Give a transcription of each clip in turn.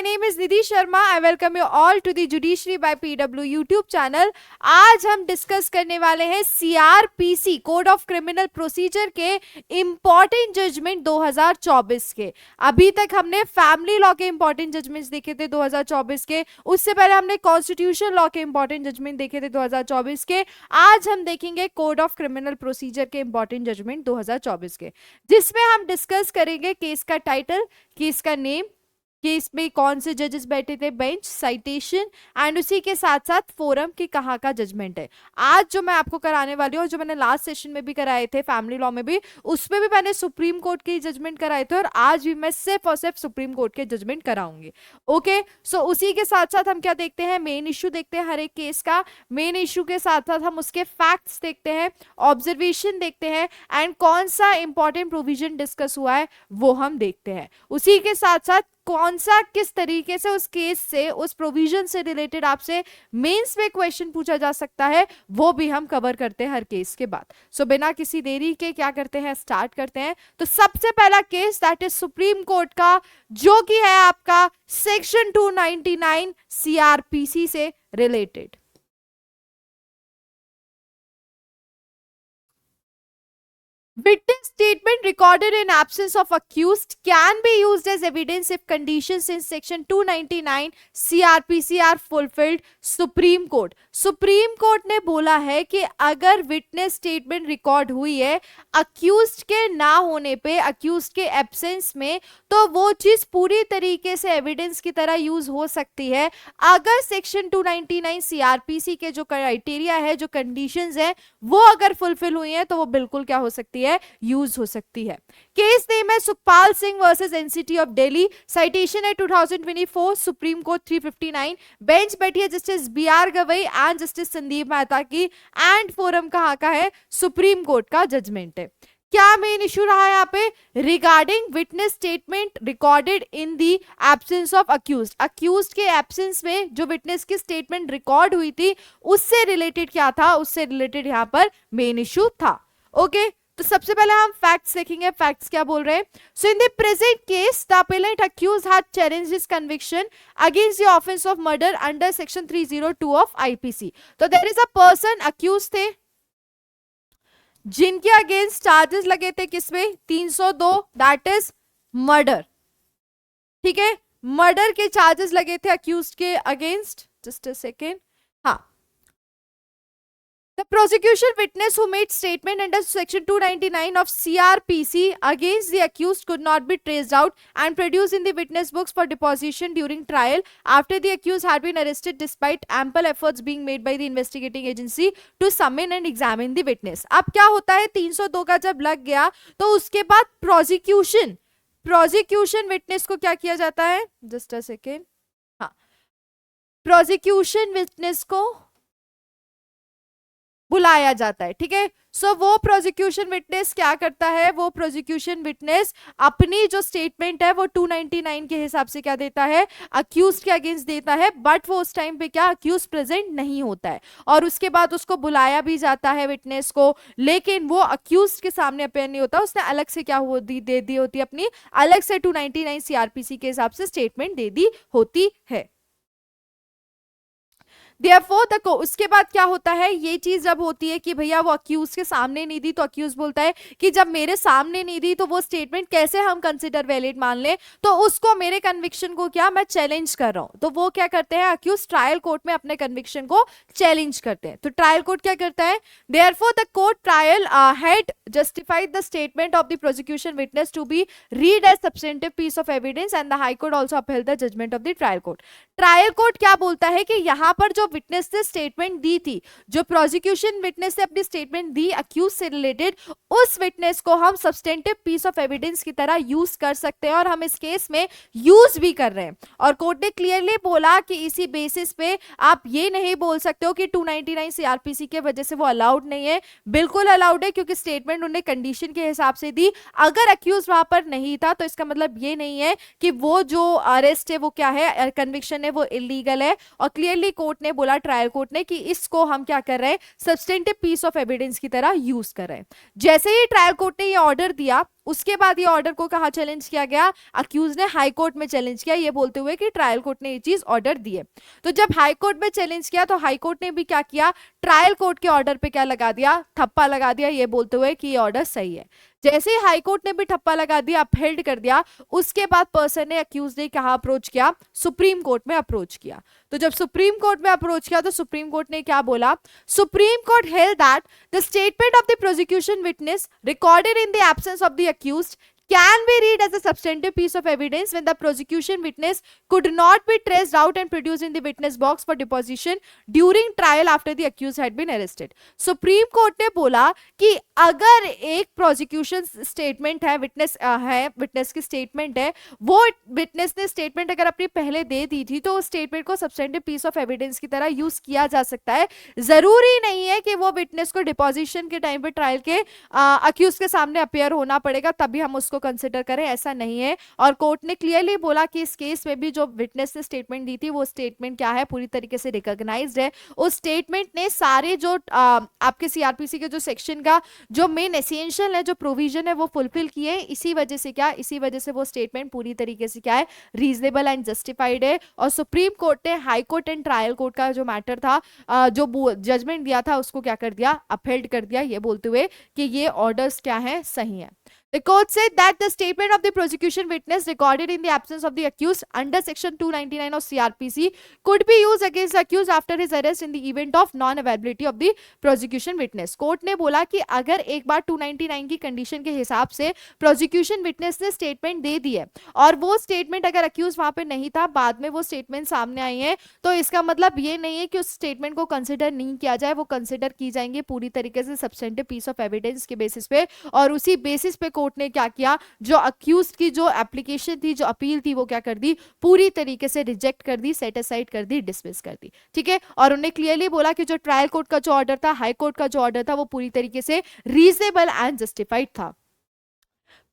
my name is Nidhi Sharma. I welcome you all to the Judiciary by PW YouTube channel. आज हम discuss करने वाले हैं CRPC code of criminal procedure के important judgement 2024 के। अभी तक हमने फैमिली लॉ के इम्पॉर्टेंट जजमेंट्स देखे थे 2024 के, उससे पहले हमने कॉन्स्टिट्यूशन लॉ के इम्पॉर्टेंट जजमेंट देखे थे 2024 के। आज हम देखेंगे कोड ऑफ क्रिमिनल प्रोसीजर के इम्पॉर्टेंट जजमेंट 2024 के, जिसमें हम डिस्कस करेंगे केस का टाइटल, केस का नेम, केस में कौन से जजेस बैठे थे, बेंच, साइटेशन एंड उसी के साथ साथ फोरम की कहाँ का जजमेंट है। आज जो मैं आपको कराने वाली हूँ, जो मैंने लास्ट सेशन में भी कराए थे फैमिली लॉ में भी, उसमें भी मैंने सुप्रीम कोर्ट के जजमेंट कराए थे और आज भी मैं सिर्फ और सिर्फ सुप्रीम कोर्ट के जजमेंट कराऊंगी। ओके, सो उसी के साथ साथ हम क्या देखते हैं, मेन इशू देखते हैं हर एक केस का। मेन इशू के साथ साथ हम उसके फैक्ट्स देखते हैं, ऑब्जर्वेशन देखते हैं एंड कौन सा इंपॉर्टेंट प्रोविजन डिस्कस हुआ है वो हम देखते हैं। उसी के साथ साथ कौन सा किस तरीके से उस केस से, उस प्रोविजन से रिलेटेड आपसे मेंस में क्वेश्चन पूछा जा सकता है वो भी हम कवर करते हैं हर केस के बाद। सो बिना किसी देरी के क्या करते हैं, स्टार्ट करते हैं। तो सबसे पहला case that is supreme court का, जो कि है आपका सेक्शन 299 CRPC से related. Witness statement recorded in absence of accused can be used as evidence if conditions in section 299 CRPC are fulfilled. Supreme court ने बोला है कि अगर विटनेस स्टेटमेंट रिकॉर्ड हुई है अक्यूज्ड के ना होने पे, अक्यूज्ड के एब्सेंस में, तो वो चीज पूरी तरीके से एविडेंस की तरह यूज हो सकती है अगर सेक्शन 299 CRPC के जो क्राइटेरिया है, जो कंडीशंस है, वो अगर फुलफिल हुई है तो वो बिल्कुल क्या हो सकती है, यूज हो सकती है। केस नेम है Sukhpal Singh versus NCT of Delhi, citation है 2024 सुप्रीम कोर्ट 359, बेंच बैठी है justice BR Gavai and justice Sandeep Mehta की एंड फोरम कहाँ का है, सुप्रीम कोर्ट का जजमेंट है। क्या मेन इशू रहा है यहाँ पे, regarding witness statement recorded in the absence of accused. Accused के एब्सेंस में जो विटनेस की स्टेटमेंट रिकॉर्ड हुई थी उससे रिलेटेड क्या था, उससे रिलेटेड यहाँ पर मेन इशू था। ओके, तो सबसे पहले हम फैक्ट्स देखेंगे। फैक्ट्स क्या बोल रहे हैं, so in the present case the appellant accused had challenged his conviction against the offense of murder under section 302 of IPC। तो there is a person accused थे जिनके अगेंस्ट चार्जेस लगे थे किसमें, 302, दैट इज मर्डर। ठीक है, murder के charges लगे थे अक्यूज्ड के अगेंस्ट। जस्ट अ सेकेंड, हाँ। The prosecution witness who made statement under section 299 of CRPC against the accused could not be traced out and produced in the witness books for deposition during trial after the accused had been arrested despite ample efforts being made by the investigating agency to summon and examine the witness। अब क्या होता है, 302 का जब लग गया तो उसके बाद प्रोसिक्यूशन विटनेस को क्या किया जाता है, जस्ट अ सेकेंड, हाँ, प्रोसिक्यूशन विटनेस को बुलाया जाता है। ठीक है, सो वो प्रोसिक्यूशन विटनेस क्या करता है, वो प्रोसिक्यूशन विटनेस अपनी जो स्टेटमेंट है वो 299 के हिसाब से क्या देता है, अक्यूज के अगेंस्ट देता है, बट वो उस टाइम पे क्या अक्यूज प्रेजेंट नहीं होता है और उसके बाद उसको बुलाया भी जाता है विटनेस को, लेकिन वो अक्यूज के सामने अपेयर नहीं होता, उसने अलग से क्या दे दी होती है, अपनी अलग से 299 CRPC के हिसाब से स्टेटमेंट दे दी होती है। Therefore, उसके बाद क्या होता है, ये चीज जब होती है कि भैया वो अक्यूज के सामने नहीं दी, तो अक्यूज बोलता है कि जब मेरे सामने नहीं दी तो वो स्टेटमेंट कैसे हम कंसिडर वैलिड मान ले, तो उसको, मेरे कन्विक्शन को क्या मैं चैलेंज कर रहा हूं, तो वो क्या करते हैं, अक्यूज ट्रायल कोर्ट में अपने कन्विक्शन को चैलेंज करते हैं। तो ट्रायल कोर्ट क्या करता है, Therefore, the court trial had justified the statement of the prosecution witness to be read as substantive piece of evidence and the High Court also upheld the judgment of the trial court। Trial court क्या बोलता है कि यहाँ पर जो witness ने statement दी थी, जो प्रोसिक्यूशन विटनेस ने अपनी स्टेटमेंट दी अक्यूज से रिलेटेड, उस विटनेस को हम सब्सटेंटिव पीस ऑफ एविडेंस की तरह यूज कर सकते हैं और हम इस केस में यूज भी कर रहे हैं। और कोर्ट ने क्लियरली बोला कि इसी बेसिस पे आप ये नहीं बोल सकते हो कि 299 CRPC के वजह से वो अलाउड नहीं है, बिल्कुल अलाउड है, क्योंकि स्टेटमेंट उन्होंने कंडीशन के हिसाब से दी। अगर अक्यूज वहां पर नहीं था तो इसका मतलब ये नहीं है कि वो जो अरेस्ट है वो क्या है, कन्विक्शन है वो इलीगल है। और क्लियरली कोर्ट ने बोला, ट्रायल कोर्ट ने, कि इसको हम क्या कर रहे हैं, सब्सटेंटिव पीस ऑफ एविडेंस की तरह यूज कर रहे हैं। जैसे ही ट्रायल कोर्ट ने ये ऑर्डर दिया उसके बाद ये ऑर्डर को कहाँ चैलेंज किया गया, अक्यूज ने हाई कोर्ट में चैलेंज किया, ये बोलते हुए कि ट्रायल कोर्ट ने ये चीज ऑर्डर दी है। तो जब हाई कोर्ट में चैलेंज किया तो हाई कोर्ट ने भी क्या किया, ट्रायल कोर्ट के ऑर्डर पे क्या लगा दिया, ठप्पा लगा दिया, ये बोलते हुए कि ये ऑर्डर सही है। जैसे ही हाई कोर्ट ने भी ठप्पा लगा दिया, अपहेल्ड कर दिया, उसके बाद पर्सन ने, अक्यूज ने कहा अप्रोच किया, सुप्रीम कोर्ट में अप्रोच किया। तो जब सुप्रीम कोर्ट में अप्रोच किया तो सुप्रीम कोर्ट ने क्या बोला, supreme court held that the statement of the prosecution witness recorded in the absence of the accused can be read as a substantive piece of evidence when the prosecution witness could not be traced out and produced in the witness box for deposition during trial after the accused had been arrested. Supreme court ने बोला कि अगर एक prosecution statement है, witness की statement है, वो witness ने स्टेटमेंट अगर अपनी पहले दे दी थी तो उस स्टेटमेंट को सब्सटेंटिव पीस ऑफ एविडेंस की तरह यूज किया जा सकता है। जरूरी नहीं है कि वो विटनेस को डिपोजिशन के टाइम पे ट्रायल के अक्यूज के सामने अपेयर होना पड़ेगा तभी हम उसको कंसिडर करें, ऐसा नहीं है। और कोर्ट ने क्लियरली बोला कि इस केस में भी जो विटनेस ने स्टेटमेंट दी थी वो स्टेटमेंट क्या है, पूरी तरीके से रिकॉग्नाइज्ड है। उस स्टेटमेंट ने सारे जो आपके सीआरपीसी के जो सेक्शन का जो मेन एसेंशियल है, जो प्रोविजन है, वो फुलफिल किए। इसी वजह से क्या, इसी वजह से वो स्टेटमेंट पूरी तरीके से क्या है, रीजनेबल एंड जस्टिफाइड है। और सुप्रीम कोर्ट ने high court and trial court का जो मैटर था, जो जजमेंट दिया था, उसको क्या कर दिया, अपहेल्ड कर दिया, ये बोलते हुए कि ये ऑर्डर्स क्या है, सही है। The court said that the statement of the prosecution witness recorded in the absence of the accused under section 299 of CRPC could be used against the accused after his arrest in the event of non-availability of the prosecution witness. Court ने बोला कि अगर एक बार 299 की condition के हिसाब से prosecution witness ने स्टेटमेंट दे दी है और वो स्टेटमेंट अगर अक्यूज वहां पे नहीं था, बाद में वो स्टेटमेंट सामने आई है, तो इसका मतलब ये नहीं है कि उस स्टेटमेंट को कंसिडर नहीं किया जाए, वो कंसिडर की जाएंगे पूरी तरीके से सब्सटेंटिव पीस ऑफ एविडेंस के बेसिस पे। और उसी बेसिस पे कोर्ट ने क्या किया, जो अक्यूज की जो एप्लीकेशन थी, जो अपील थी, वो क्या कर दी, पूरी तरीके से रिजेक्ट कर दी, सेट असाइड कर दी, डिसमिस कर दी। ठीक है। और उन्हें क्लियरली बोला कि जो ट्रायल कोर्ट का जो ऑर्डर था, हाई कोर्ट का जो ऑर्डर था, वो पूरी तरीके से रीजनेबल एंड जस्टिफाइड था।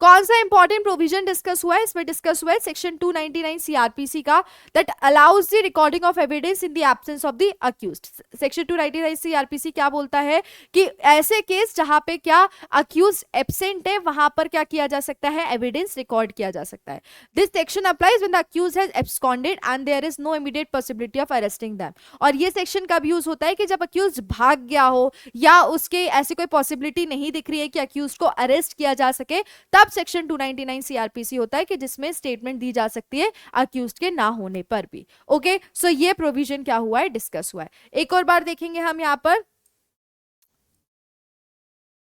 कौन सा इंपॉर्टेंट प्रोविजन डिस्कस हुआ है, इसमें डिस्कस हुआ है सेक्शन 299 सीआरपीसी का, that allows the recording of evidence in the absence of the accused. Section 299 CrPC क्या बोलता है कि ऐसे केस जहां पे क्या अक्यूज एब्सेंट है, वहां पर क्या किया जा सकता है, एविडेंस रिकॉर्ड किया जा सकता है। This section applies when the accuse has absconded and there is no immediate possibility of arresting them. और ये सेक्शन कब यूज होता है कि जब अक्यूज भाग गया हो या उसके ऐसी कोई पॉसिबिलिटी नहीं दिख रही है कि अक्यूज को अरेस्ट किया जा सके, तब सेक्शन 299 सीआरपीसी होता है कि जिसमें स्टेटमेंट दी जा सकती है अक्यूज्ड के ना होने पर भी। ओके, सो ये प्रोविजन क्या हुआ है, डिस्कस हुआ है। एक और बार देखेंगे हम यहां पर।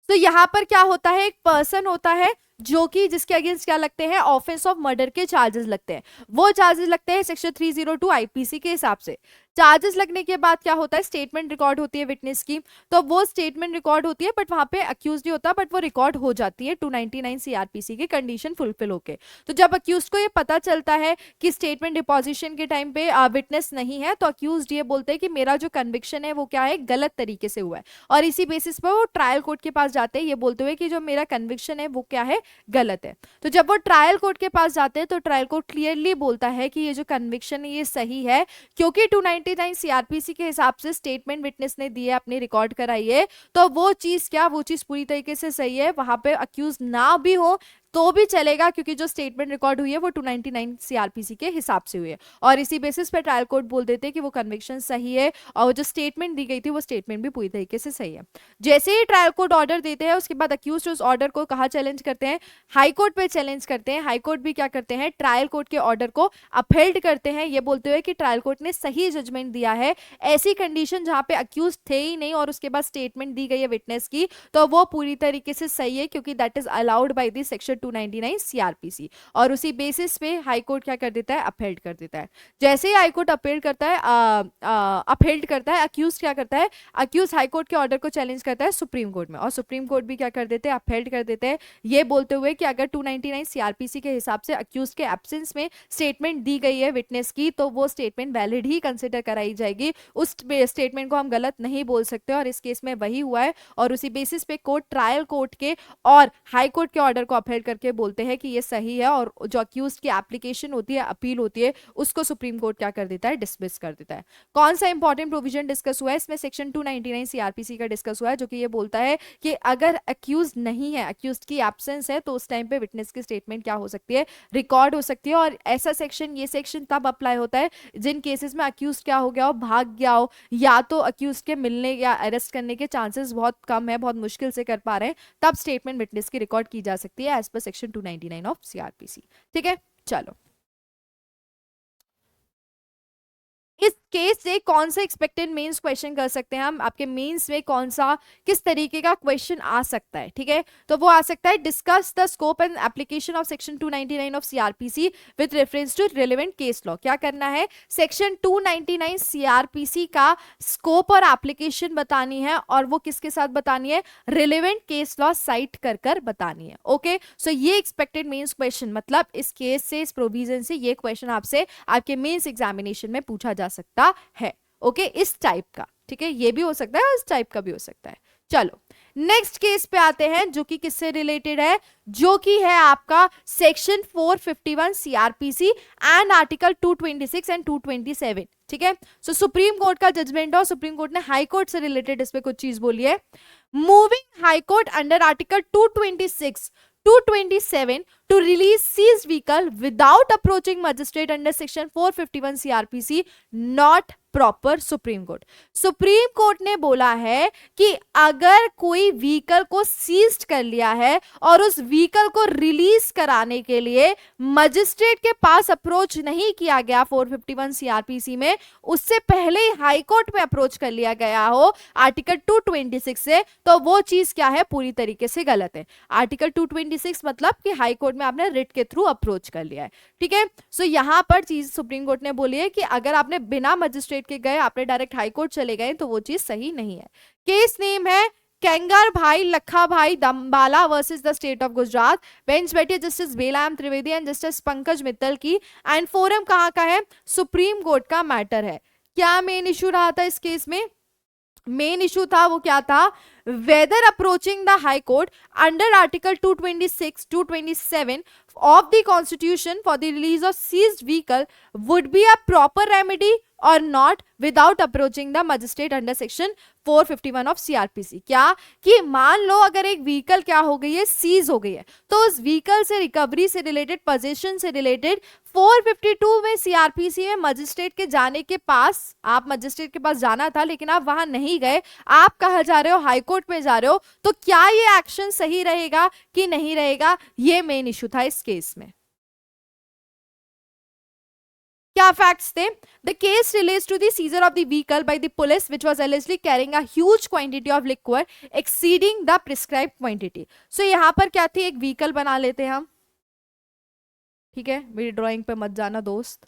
तो यहां पर क्या होता है, एक पर्सन होता है जो कि जिसके अगेंस्ट क्या लगते हैं, ऑफेंस ऑफ मर्डर के चार्जेस लगते हैं। वो चार्जेस लगते हैं सेक्शन 302 आईपीसी के हिसाब से। चार्जेस लगने के बाद क्या होता है, स्टेटमेंट रिकॉर्ड होती है विटनेस की, तो वो स्टेटमेंट रिकॉर्ड होती है बट वहां पे अक्यूज नहीं होता, बट वो रिकॉर्ड हो जाती है 299 सीआरपीसी की कंडीशन फुलफिल होके। तो जब अक्यूज को ये पता चलता है कि स्टेटमेंट डिपोजिशन के टाइम पे विटनेस नहीं है, तो अक्यूज ये बोलते हैं कि मेरा जो कन्विक्शन है वो क्या है, गलत तरीके से हुआ है। और इसी बेसिस पर वो ट्रायल कोर्ट के पास जाते हैं ये बोलते हुए कि जो मेरा कन्विक्शन है वो क्या है, गलत है। तो जब वो ट्रायल कोर्ट के पास जाते हैं तो ट्रायल कोर्ट क्लियरली बोलता है कि ये जो कन्विक्शन है ये सही है, क्योंकि 299 सीआरपीसी के हिसाब से स्टेटमेंट विटनेस ने दी है, अपनी रिकॉर्ड कराई है, तो वो चीज क्या, वो चीज पूरी तरीके से सही है। वहां पे अक्यूज ना भी हो तो भी चलेगा, क्योंकि जो स्टेटमेंट रिकॉर्ड हुई है वो 299 सीआरपीसी के हिसाब से हुई है। और इसी बेसिस पे ट्रायल कोर्ट बोल देते हैं कि वो कन्विक्शन सही है और जो स्टेटमेंट दी गई थी वो स्टेटमेंट भी पूरी तरीके से सही है। जैसे ही ट्रायल कोर्ट ऑर्डर देते हैं उसके बाद अक्यूज उस ऑर्डर को कहाँ चैलेंज करते हैं, हाई कोर्ट पे चैलेंज करते हैं। हाई कोर्ट भी क्या करते हैं, ट्रायल कोर्ट के ऑर्डर को अपहेल्ड करते हैं, ये बोलते हुए कि ट्रायल कोर्ट ने सही जजमेंट दिया है। ऐसी कंडीशन जहां पे अक्यूज थे ही नहीं और उसके बाद स्टेटमेंट दी गई है विटनेस की, तो वो पूरी तरीके से सही है, क्योंकि that is allowed by the section 299 CrPC. और उसी बेसिस पे हाई कोर्ट क्या कर देता है, अपहेल्ड कर देता है। जैसे ही हाई कोर्ट अपहेल्ड करता है, अपहेल्ड करता है, अक्यूज क्या करता है, अक्यूज हाई कोर्ट के ऑर्डर को चैलेंज करता है सुप्रीम कोर्ट में, और सुप्रीम कोर्ट भी क्या कर देते हैं, अपहेल्ड कर देते हैं, ये बोलते हुए कि अगर 299 सीआरपीसी के हिसाब से अक्यूज के एब्सेंस में स्टेटमेंट दी गई है विटनेस की, तो वो स्टेटमेंट वैलिड ही कंसिडर कराई जाएगी। उस स्टेटमेंट को हम गलत नहीं बोल सकते, और इस केस में वही हुआ है। और उसी बेसिस पे कोर्ट ट्रायल कोर्ट के और हाई कोर्ट के ऑर्डर को अपहेल्ड करके बोलते हैं कि ये सही है, और जो अक्यूज की एप्लीकेशन होती है, अपील होती है, उसको सुप्रीम कोर्ट क्या कर देता है, डिसमिस कर देता है। कौन सा इंपॉर्टेंट प्रोविजन डिस्कस हुआ है इसमें? सेक्शन 299 सीआरपीसी का डिस्कस हुआ है, जो कि ये बोलता है कि अगर अक्यूज नहीं है, अक्यूज की एब्सेंस है, तो उस टाइम पे विटनेस की स्टेटमेंट क्या हो सकती है, रिकॉर्ड हो सकती है। और ऐसा सेक्शन, ये सेक्शन तब अप्लाई होता है जिन केसेस में अक्यूज क्या हो गया हो, भाग गया हो, या तो अक्यूज के मिलने या अरेस्ट करने के चांसेस बहुत कम है, बहुत मुश्किल से कर पा रहे हैं, तब स्टेटमेंट विटनेस की रिकॉर्ड की जा सकती है as per section 299 of CrPC. ठीक है, चलो इस केस से कौन सा एक्सपेक्टेड मेंस क्वेश्चन कर सकते हैं हम, आपके मेंस में कौन सा, किस तरीके का क्वेश्चन आ सकता है? ठीक है, तो वो आ सकता है, discuss the scope and application of section 299 of CrPC with reference to relevant case law. क्या करना है, सेक्शन 299 सीआरपीसी का स्कोप और एप्लीकेशन बतानी है, और वो किसके साथ बतानी है, रिलेवेंट केस लॉ साइट कर कर बतानी है। ओके, सो ये एक्सपेक्टेड मेंस क्वेश्चन, मतलब इस केस से, इस प्रोविजन से ये क्वेश्चन आपसे आपके मेंस एग्जामिनेशन में पूछा जा सकता है। ओके, इस टाइप का। ठीक है, ये भी हो सकता है और इस टाइप का भी हो सकता है। चलो नेक्स्ट केस पे आते हैं, जो कि किससे रिलेटेड है, जो कि है आपका section 451 CrPC and article 226 and 227। ठीक है, सो सुप्रीम कोर्ट का जजमेंट, और सुप्रीम कोर्ट ने हाई कोर्ट से रिलेटेड इस पे कुछ चीज बोली है। Moving high court under article 226 227 to release seized vehicle without approaching magistrate under section 451 CRPC not proper supreme Court. Supreme court ने बोला है कि अगर कोई व्हीकल को सीज्ड कर लिया है और उस व्हीकल को रिलीज कराने के लिए मजिस्ट्रेट के पास अप्रोच नहीं किया गया 451 सीआरपीसी में, उससे पहले ही हाई कोर्ट में अप्रोच कर लिया गया हो आर्टिकल 226 से, तो वो चीज क्या है, पूरी तरीके से गलत है। आर्टिकल 226 मतलब कि हाई कोर्ट में आपने रिट के थ्रू अप्रोच कर लिया है। ठीक है, सो यहां पर चीज सुप्रीम कोर्ट ने बोली है कि अगर आपने बिना मजिस्ट्रेट के गए, आपने डायरेक्ट हाई कोर्ट चले गए, तो वो चीज सही नहीं है। केस नेम है केंगर भाई लखा भाई Dambala versus the state of Gujarat. Bench बैठे justice Bela M Trivedi and justice Pankaj Mittal की, एंड फोरम कहां का है, सुप्रीम कोर्ट का मैटर है। क्या मेन इशू रहा था इस केस में? मेन इशू था वो क्या था, whether approaching the high court under article 226 227 of the constitution for the release of seized vehicle would be a proper remedy or not without approaching the magistrate under section 451 of CRPC। क्या कि मान लो अगर एक vehicle क्या हो गई है, seize हो गई है, तो उस व्हीकल से रिकवरी से रिलेटेड, पोजीशन से रिलेटेड 452 में सीआरपीसी में मजिस्ट्रेट के जाने के पास, आप मजिस्ट्रेट के पास जाना था लेकिन आप वहां नहीं गए, आप कहा जा रहे हो, हाई कोर्ट में जा रहे हो, तो क्या ये एक्शन सही रहेगा कि नहीं रहेगा, ये मेन इशू था इस केस में। क्या फैक्ट्स थे? The case relates to the seizure of the vehicle by the police which was allegedly carrying a huge quantity of liquor exceeding the prescribed quantity. So यहां पर क्या थी, एक व्हीकल बना लेते हैं हम। ठीक है, मेरी ड्राइंग पे मत जाना दोस्त।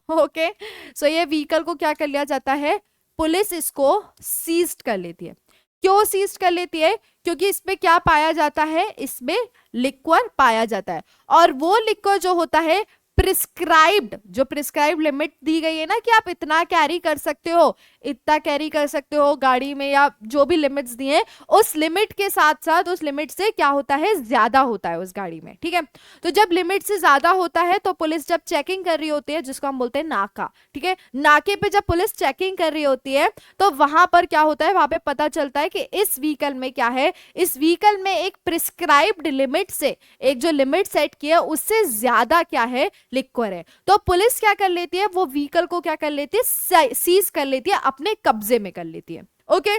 ओके, सो ये व्हीकल को क्या कर लिया जाता है, पुलिस इसको सीज्ड कर लेती है। क्यों सीज कर लेती है? क्योंकि इसमें क्या पाया जाता है, इसमें लिक्वर पाया जाता है, और वो लिक्वर जो होता है प्रिस्क्राइब्ड, जो प्रिस्क्राइब्ड लिमिट दी गई है ना कि आप इतना कैरी कर सकते हो, इतना कैरी कर सकते हो गाड़ी में, या जो भी लिमिट्स दिए हैं, उस लिमिट के साथ साथ उस लिमिट से क्या होता है, ज्यादा होता है उस गाड़ी में। ठीक है, तो जब लिमिट से ज्यादा होता है तो पुलिस जब चेकिंग कर रही होती है, जिसको हम बोलते हैं नाका, ठीक है, नाके पे जब पुलिस चेकिंग कर रही होती है तो वहां पर क्या होता है, वहां पे पता चलता है कि इस व्हीकल में क्या है, इस व्हीकल में एक प्रिस्क्राइब्ड लिमिट से, एक जो लिमिट सेट की है उससे ज्यादा क्या है, लिक्वर है। तो पुलिस क्या कर लेती है, वो व्हीकल को क्या कर लेती है, सीज कर लेती है, अपने कब्जे में कर लेती है। Okay,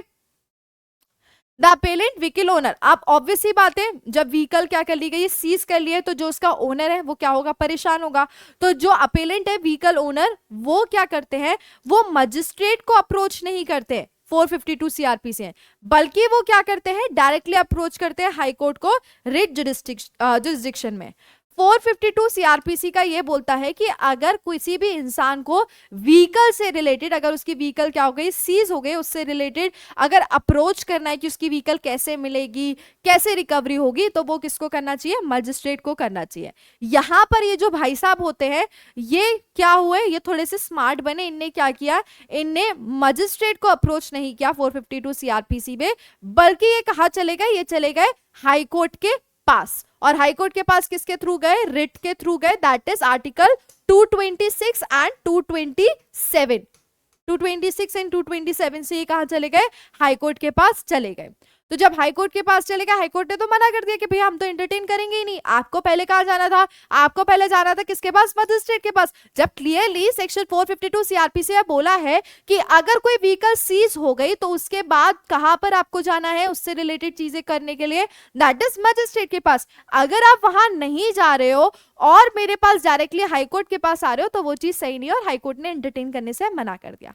the appellant vehicle owner, आप ऑब्वियस ही बात है, जब व्हीकल क्या कर ली गई, सीज कर लिए, तो जो उसका ओनर है वो क्या होगा, परेशान होगा। तो जो अपेलेंट है, व्हीकल ओनर, वो क्या करते हैं, वो मजिस्ट्रेट को अप्रोच नहीं करते 452 सीआरपीसी है, बल्कि वो क्या करते हैं, डायरेक्टली अप्रोच करते हैं हाई कोर्ट को रिट जुरिस्डिक्शन में। 452 सीआरपीसी का ये बोलता है कि अगर किसी भी इंसान को व्हीकल से रिलेटेड, अगर उसकी व्हीकल क्या हो गई, सीज हो गई, उससे रिलेटेड अगर अप्रोच करना है कि उसकी व्हीकल कैसे मिलेगी, कैसे रिकवरी होगी, तो वो किसको करना चाहिए, मजिस्ट्रेट को करना चाहिए। यहां पर ये जो भाई साहब होते हैं, ये क्या हुए, ये थोड़े से स्मार्ट बने, इनने क्या किया, इनने मजिस्ट्रेट को अप्रोच नहीं किया 452 सीआरपीसी में, बल्कि ये कहा चले गए, ये चले गए हाई कोर्ट के पास, और हाई कोर्ट के पास किसके थ्रू गए, रिट के थ्रू गए, that is article 226 and 227। 226 and 227 से ये कहां चले गए, हाई कोर्ट के पास चले गए। तो जब हाई कोर्ट के पास चले गए, हाई कोर्ट ने तो मना कर दिया कि भैया हम तो एंटरटेन करेंगे ही नहीं। आपको पहले कहां जाना था, आपको पहले जाना था किसके पास, मजिस्ट्रेट के पास। जब क्लियरली सेक्शन 452 सीआरपीसी में बोला है कि अगर कोई व्हीकल सीज हो गई तो उसके बाद कहां पर आपको जाना है उससे रिलेटेड चीजें करने के लिए, दैट इज मजिस्ट्रेट के पास। अगर आप वहां नहीं जा रहे हो और मेरे पास डायरेक्टली हाईकोर्ट के पास आ रहे हो तो वो चीज सही नहीं है और हाईकोर्ट ने एंटरटेन करने से मना कर दिया।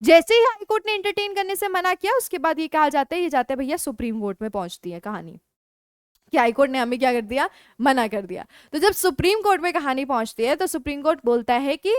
जैसे ही हाईकोर्ट ने एंटरटेन करने से मना किया उसके बाद ये कहा जाता है, ये जाते भैया सुप्रीम कोर्ट में पहुंचती है कहानी कि हाईकोर्ट ने हमें क्या कर दिया, मना कर दिया। तो जब सुप्रीम कोर्ट में कहानी पहुंचती है तो सुप्रीम कोर्ट बोलता है कि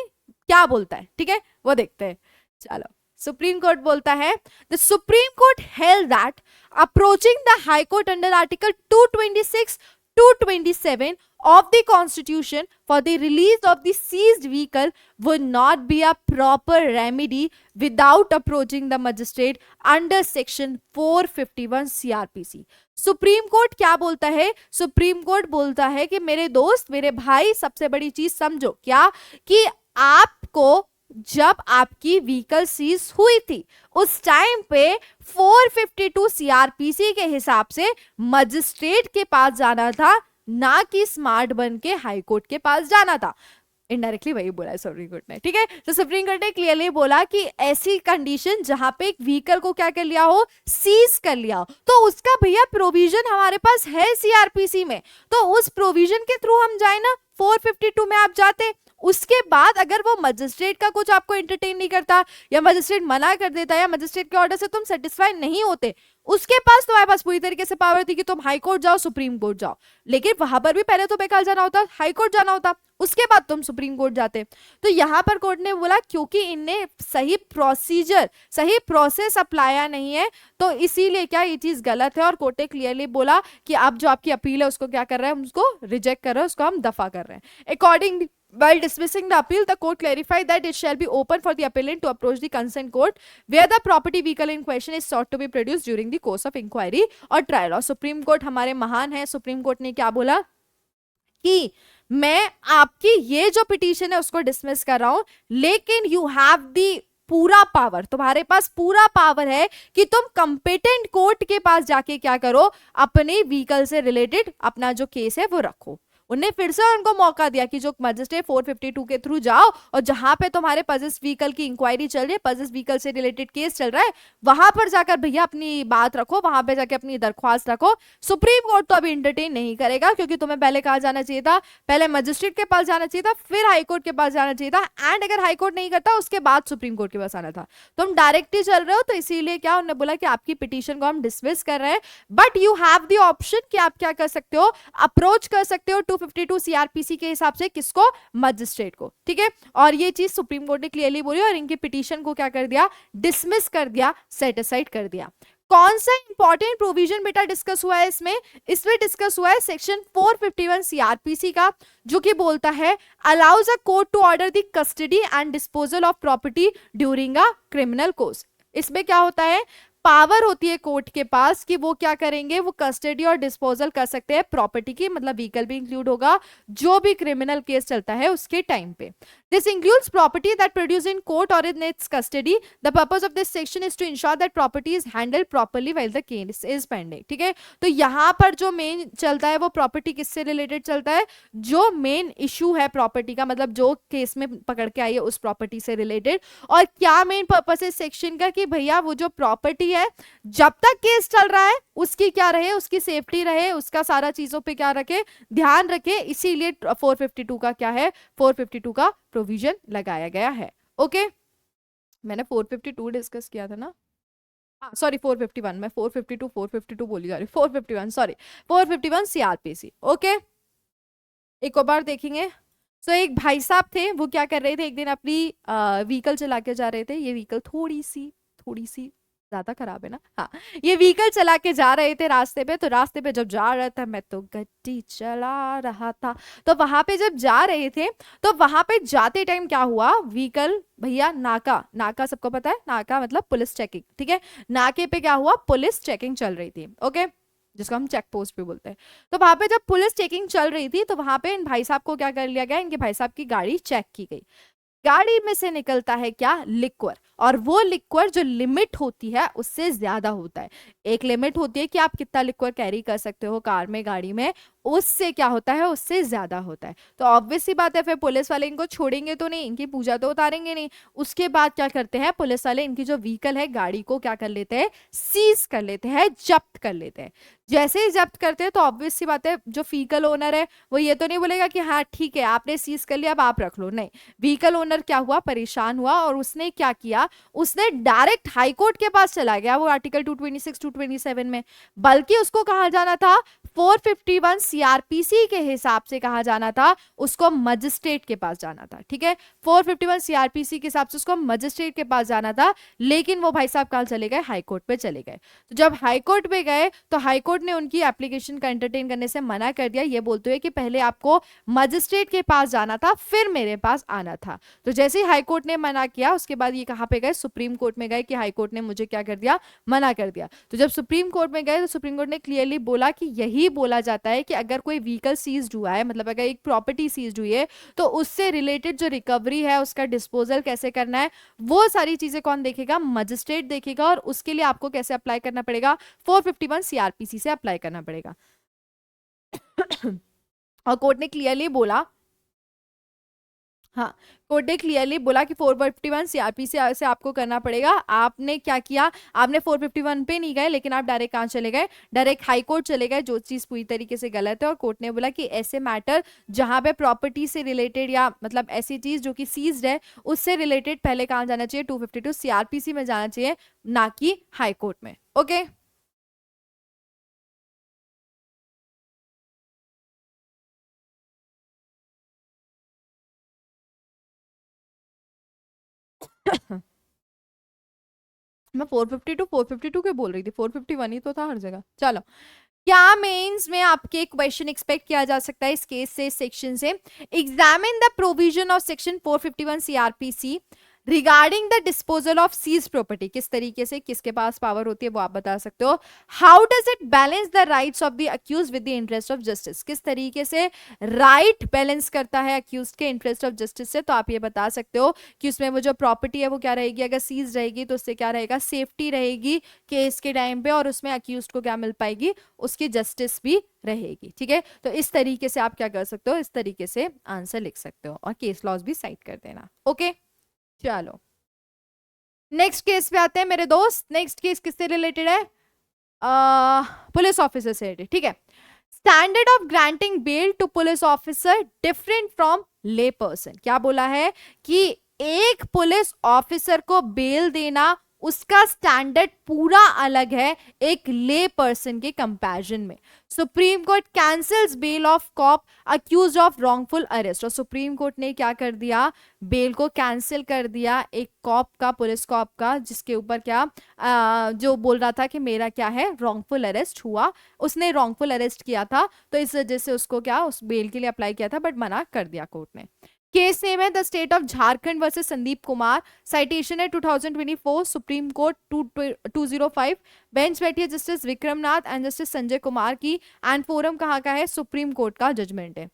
क्या बोलता है, ठीक है वो देखते हैं। चलो सुप्रीम कोर्ट बोलता है, the supreme court held that approaching the high court under article 226 227 of the constitution for the release of the seized vehicle would not be a proper remedy without approaching the magistrate under section 451 CRPC। Supreme Court क्या बोलता है, Supreme court बोलता है कि मेरे दोस्त मेरे भाई सबसे बड़ी चीज समझो क्या, कि आपको जब आपकी व्हीकल सीज हुई थी उस टाइम पे 452 सीआरपीसी के हिसाब से मजिस्ट्रेट के पास जाना था, ना कि स्मार्ट बन के हाई कोर्ट के पास जाना था। इनडायरेक्टली वही बोला है सुप्रीम कोर्ट ने, ठीक है। तो सुप्रीम कोर्ट ने क्लियरली बोला कि ऐसी कंडीशन जहां पे एक व्हीकल को क्या कर लिया हो, सीज कर लिया हो, तो उसका भैया प्रोविजन हमारे पास है सीआरपीसी में, तो उस प्रोविजन के थ्रू हम जाए ना, 452 में आप जाते। उसके बाद अगर वो मजिस्ट्रेट का कुछ आपको एंटरटेन नहीं करता या मजिस्ट्रेट मना कर देता या मजिस्ट्रेट के ऑर्डर से तुम सेटिस्फाई नहीं होते, उसके पास तुम्हारे पास पूरी तरीके से पावर थी कि तुम हाई कोर्ट जाओ, सुप्रीम कोर्ट जाओ, लेकिन वहां पर भी पहले तो बेकार जाना होता, हाई कोर्ट जाना होता, उसके बाद तुम सुप्रीम कोर्ट जाते। तो यहां पर कोर्ट ने बोला क्योंकि इनने सही प्रोसीजर सही प्रोसेस अपनाया नहीं है तो इसीलिए क्या ये चीज गलत है, और कोर्ट ने क्लियरली बोला कि अब जो आपकी अपील है उसको क्या कर रहे हैं, उसको रिजेक्ट कर रहे हैं, उसको हम दफा कर रहे हैं। According while dismissing the appeal, the court clarified that it shall be open for the appellant to approach the consent court where the property vehicle in question is sought to be produced during the course of inquiry or trial। और Supreme court हमारे महान है, Supreme court ने क्या बोला कि मैं आपकी ये जो पिटीशन है उसको डिसमिस कर रहा हूं, लेकिन यू हैव दी पूरा पावर, तुम्हारे पास पूरा पावर है कि तुम कंपिटेंट कोर्ट के पास जाके क्या करो, अपने व्हीकल से रिलेटेड अपना जो केस है वो रखो। उन्हें फिर से उनको मौका दिया कि जो मजिस्ट्रेट 452 के थ्रू जाओ और जहां पे तुम्हारे पजेस व्हीकल की इंक्वायरी चल रही है, पजेस व्हीकल से रिलेटेड केस चल रहा है, वहां पर जाकर भैया अपनी बात रखो, वहां पे जाकर अपनी दरख्वास्त रखो। सुप्रीम कोर्ट तो अभी एंटरटेन नहीं करेगा क्योंकि तुम्हें पहले कहा जाना चाहिए था, पहले मजिस्ट्रेट के पास जाना चाहिए था, फिर हाईकोर्ट के पास जाना चाहिए था, एंड अगर हाईकोर्ट नहीं करता उसके बाद सुप्रीम कोर्ट के पास आना था। तुम डायरेक्ट ही चल रहे हो, तो इसीलिए क्या उन्होंने बोला कि आपकी पिटीशन को हम डिसमिस कर रहे हैं, but you have the option कि आप क्या कर सकते हो, अप्रोच कर सकते हो 252 सीआरपीसी के हिसाब से किसको, मजिस्ट्रेट को, ठीक है। और ये चीज सुप्रीम कोर्ट ने क्लियरली बोली और इनकी पिटीशन को क्या कर दिया, डिसमिस कर दिया, सेट असाइड कर दिया। कौन सा इंपॉर्टेंट प्रोविजन बेटा डिस्कस हुआ है इसमें डिस्कस हुआ है सेक्शन 451 सीआरपीसी का, जो कि बोलता है allows a court to order the custody and disposal of property during a criminal course. इसमें क्या होता है, पावर होती है कोर्ट के पास कि वो क्या करेंगे, वो कस्टडी और डिस्पोजल कर सकते हैं प्रॉपर्टी की, मतलब व्हीकल भी इंक्लूड होगा, जो भी क्रिमिनल केस चलता है उसके टाइम पे। This includes property that produce in court और in its custody. The purpose of this section is to ensure that property is handled properly while the case is pending, ठीक है। तो यहाँ पर जो मेन चलता है वो प्रॉपर्टी किससे रिलेटेड चलता है, जो मेन इशू है प्रॉपर्टी का, मतलब जो केस में पकड़ के आई है उस प्रॉपर्टी से रिलेटेड। और क्या मेन पर्पस है सेक्शन का कि भैया वो जो प्रॉपर्टी है जब तक केस चल रहा है उसकी क्या रहे, उसकी सेफ्टी रहे, उसका सारा चीजों पे क्या रखे, ध्यान रखे, इसीलिए 452 का क्या है, 452 का प्रोविजन लगाया गया है। ओके, मैंने 452 डिस्कस किया था ना, सॉरी 451, मैं 452 बोली जा रही, 451 सॉरी 451 सीआरपीसी। ओके, एक और बार देखेंगे। तो एक भाई साहब थे, वो क्या कर रहे थे, एक दिन अपनी व्हीकल चला के जा रहे थे। ये व्हीकल थोड़ी सी ज्यादा खराब है ना, हाँ, ये व्हीकल चला के जा रहे थे रास्ते पे। तो रास्ते पे जब जा रहा था, मैं तो गड्डी चला रहा था, तो वहां पे जब जा रहे थे तो वहां पे जाते टाइम क्या हुआ, व्हीकल भैया नाका सबको पता है, नाका मतलब पुलिस चेकिंग, ठीक है। नाके पे क्या हुआ, पुलिस चेकिंग चल रही थी। ओके, जिसको हम चेक पोस्ट भी बोलते हैं। तो वहां पे जब पुलिस चेकिंग चल रही थी तो वहां पे इन भाई साहब को क्या कर लिया गया, इनके भाई साहब की गाड़ी चेक की गई। गाड़ी में से निकलता है क्या, लिक्वर, और वो लिक्वर जो लिमिट होती है उससे ज्यादा होता है। एक लिमिट होती है कि आप कितना लिक्वर कैरी कर सकते हो कार में, गाड़ी में, उससे क्या होता है, उससे ज्यादा होता है। तो ऑब्वियस सी बात है फिर पुलिस वाले इनको छोड़ेंगे तो नहीं, इनकी पूजा तो उतारेंगे नहीं। उसके बाद क्या करते हैं पुलिस वाले, इनकी जो व्हीकल है, गाड़ी को क्या कर लेते हैं, सीज कर लेते हैं, जब्त कर लेते हैं। जैसे ही जब्त करते हैं तो ऑब्वियस सी बात है जो व्हीकल ओनर है वो ये तो नहीं बोलेगा कि हाँ ठीक है आपने सीज कर लिया अब आप रख लो, नहीं। व्हीकल ओनर क्या हुआ, परेशान हुआ, और उसने क्या किया, उसने डायरेक्ट हाई कोर्ट के पास चला गया, वो आर्टिकल 226 227 में। बल्कि उसको कहा जाना था 451 सीआरपीसी के हिसाब से कहा जाना था, उसको मजिस्ट्रेट के पास जाना था, ठीक है। 451 सीआरपीसी के हिसाब से उसको मजिस्ट्रेट के पास जाना था, लेकिन वो भाई साहब कल चले गए, हाई कोर्ट पे चले गए। तो जब हाई कोर्ट पे गए तो हाई कोर्ट ने उनकी एप्लीकेशन का एंटरटेन करने से मना कर दिया, ये बोलते हुए कि पहले आपको मजिस्ट्रेट के पास जाना था फिर मेरे पास आना था। तो जैसे ही हाई कोर्ट ने मना किया उसके बाद ये कहां पे गए, सुप्रीम कोर्ट में गए कि हाई कोर्ट ने मुझे क्या कर दिया, मना कर दिया। तो जब सुप्रीम कोर्ट में गए तो सुप्रीम कोर्ट ने क्लियरली बोला कि यही बोला जाता है कि अगर कोई व्हीकल सीज्ड हुआ है, मतलब अगर एक प्रॉपर्टी सीज्ड हुई है तो उससे रिलेटेड जो रिकवरी है, उसका डिस्पोजल कैसे करना है, वो सारी चीजें कौन देखेगा, मजिस्ट्रेट देखेगा। और उसके लिए आपको कैसे अप्लाई करना पड़ेगा, 451 सीआरपीसी से अप्लाई करना पड़ेगा। और कोर्ट ने क्लियरली बोला, हाँ, कोर्ट ने क्लियरली बोला कि 451 सीआरपीसी से आपको करना पड़ेगा। आपने क्या किया, आपने 451 पे नहीं गए, लेकिन आप डायरेक्ट कहाँ चले गए, डायरेक्ट हाई कोर्ट चले गए, जो चीज पूरी तरीके से गलत है। और कोर्ट ने बोला कि ऐसे मैटर जहां पे प्रॉपर्टी से रिलेटेड या मतलब ऐसी चीज जो कि सीज्ड है उससे रिलेटेड पहले कहाँ जाना चाहिए, 252 सीआरपीसी में जाना चाहिए, ना कि हाई कोर्ट में। ओके मैं 452 452 के बोल रही थी, 451 ही तो था हर जगह। चलो, क्या मेंस में आपके क्वेश्चन एक्सपेक्ट किया जा सकता है इस केस से, सेक्शन से, examine the provision of section 451 CrPC regarding the disposal of seize property. किस तरीके से किसके पास पावर होती है वो आप बता सकते हो। How does it balance the rights of the accuse with the interest of justice, किस तरीके से राइट बैलेंस करता है अक्यूज के इंटरेस्ट ऑफ जस्टिस से, तो आप ये बता सकते हो कि उसमें वो जो प्रॉपर्टी है वो क्या रहेगी, अगर सीज रहेगी तो उससे क्या रहेगा, सेफ्टी रहेगी केस के टाइम पे, और उसमें अक्यूज को क्या मिल पाएगी, उसकी जस्टिस भी रहेगी। ठीक है, तो इस तरीके से आप क्या कर सकते हो, इस तरीके से आंसर लिख सकते हो, और केस लॉज भी साइड कर देना। ओके चलो, नेक्स्ट केस पे आते हैं मेरे दोस्त। नेक्स्ट केस किससे रिलेटेड है, पुलिस ऑफिसर से रिलेटेड। ठीक है, standard of granting bail to police officer different from lay person. क्या बोला है कि एक पुलिस ऑफिसर को बेल देना उसका स्टैंडर्ड पूरा अलग है एक ले पर्सन के कंपैरिजन में। Supreme Court cancels bail of cop accused of wrongful arrest. और सुप्रीम कोर्ट ने क्या कर दिया, बेल को कैंसिल कर दिया एक कॉप का, पुलिस कॉप का, जिसके ऊपर क्या जो बोल रहा था कि मेरा क्या है, रॉन्गफुल अरेस्ट हुआ, उसने रॉन्गफुल अरेस्ट किया था, तो इस वजह से उसको क्या उस बेल के लिए अप्लाई किया था, बट मना कर दिया कोर्ट ने। केस नेम है the state of Jharkhand versus Sandeep Kumar. Citation है 2024 सुप्रीम कोर्ट 205। बेंच बैठी है justice Vikram Nath and justice Sanjay Kumar की, एंड फोरम कहाँ का है, सुप्रीम कोर्ट का जजमेंट है।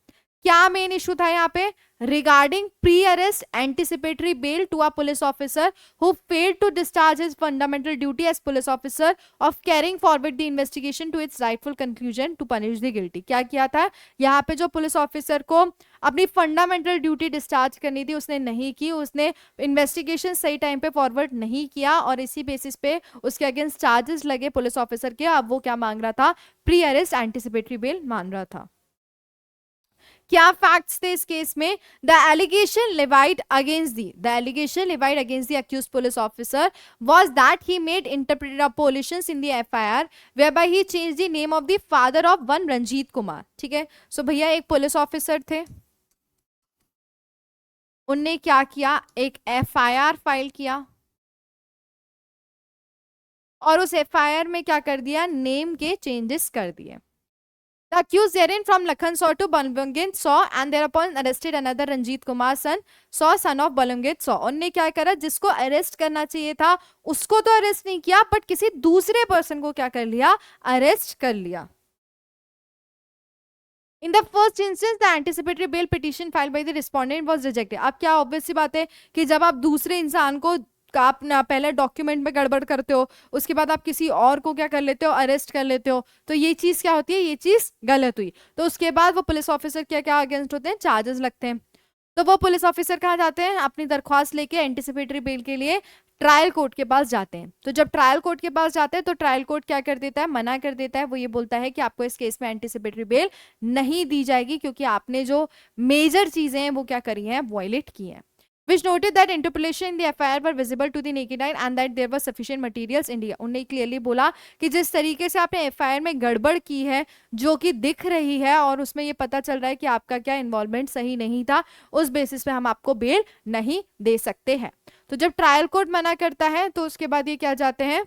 क्या मेन इशू था यहाँ पे, regarding pre arrest anticipatory bail to a police officer who failed to discharge his fundamental duty as police officer of carrying forward the investigation to its rightful conclusion to punish the guilty. क्या किया था यहाँ पे, जो police officer को अपनी fundamental duty discharge करनी थी उसने नहीं की, उसने इन्वेस्टिगेशन सही टाइम पे फॉरवर्ड नहीं किया, और इसी बेसिस पे उसके अगेंस्ट चार्जेस लगे पुलिस ऑफिसर के। अब वो क्या मांग रहा था, प्री अरेस्ट एंटिसिपेटरी बेल मांग रहा था। क्या फैक्ट्स थे इस केस में, the allegation levied against the accused police officer was that he made interpolations in the FIR whereby he changed the name of the father of one Ranjit Kumar. ठीक है, सो भैया एक पुलिस ऑफिसर थे, उनने क्या किया, एक FIR फाइल किया, और उस FIR में क्या कर दिया, नेम के चेंजेस कर दिए। The accused therein from Lakhan Saw to Balwangit Saw and thereupon arrested another Ranjit Kumar Saw son of Balwangit Saw. उनने क्या करा, जिसको अरेस्ट करना चाहिए था उसको तो अरेस्ट नहीं किया, बट किसी दूसरे पर्सन को क्या कर लिया, अरेस्ट कर लिया. In the first instance, the anticipatory bail petition filed by the respondent was rejected. अब क्या ऑब्वियस सी बात है कि जब आप दूसरे इंसान को आप ना पहले डॉक्यूमेंट में गड़बड़ करते हो, उसके बाद आप किसी और को क्या कर लेते हो, अरेस्ट कर लेते हो, तो ये चीज क्या होती है, ये चीज गलत हुई. तो उसके बाद वो पुलिस ऑफिसर क्या क्या अगेंस्ट होते हैं, चार्जेस लगते हैं. तो वो पुलिस ऑफिसर कहाँ जाते हैं, अपनी दरख्वास्त लेके एंटिसिपेटरी बेल के लिए ट्रायल कोर्ट के पास जाते हैं. तो जब ट्रायल कोर्ट के पास जाते हैं तो ट्रायल कोर्ट क्या कर देता है, मना कर देता है. वो ये बोलता है कि आपको इस केस में एंटिसिपेटरी बेल नहीं दी जाएगी क्योंकि आपने जो मेजर चीजें हैं वो क्या करी हैं, वॉयलेट की हैं. Which noted that interpolation in the FIR were visible to the naked eye and that there were sufficient materials in India. उन्होंने क्लियरली बोला कि जिस तरीके से आपने FIR में गड़बड़ की है जो कि दिख रही है और उसमें ये पता चल रहा है कि आपका क्या इन्वॉल्वमेंट सही नहीं था, उस बेसिस पे हम आपको बेल नहीं दे सकते हैं. तो जब ट्रायल कोर्ट मना करता है तो उसके बाद ये क्या जाते हैं,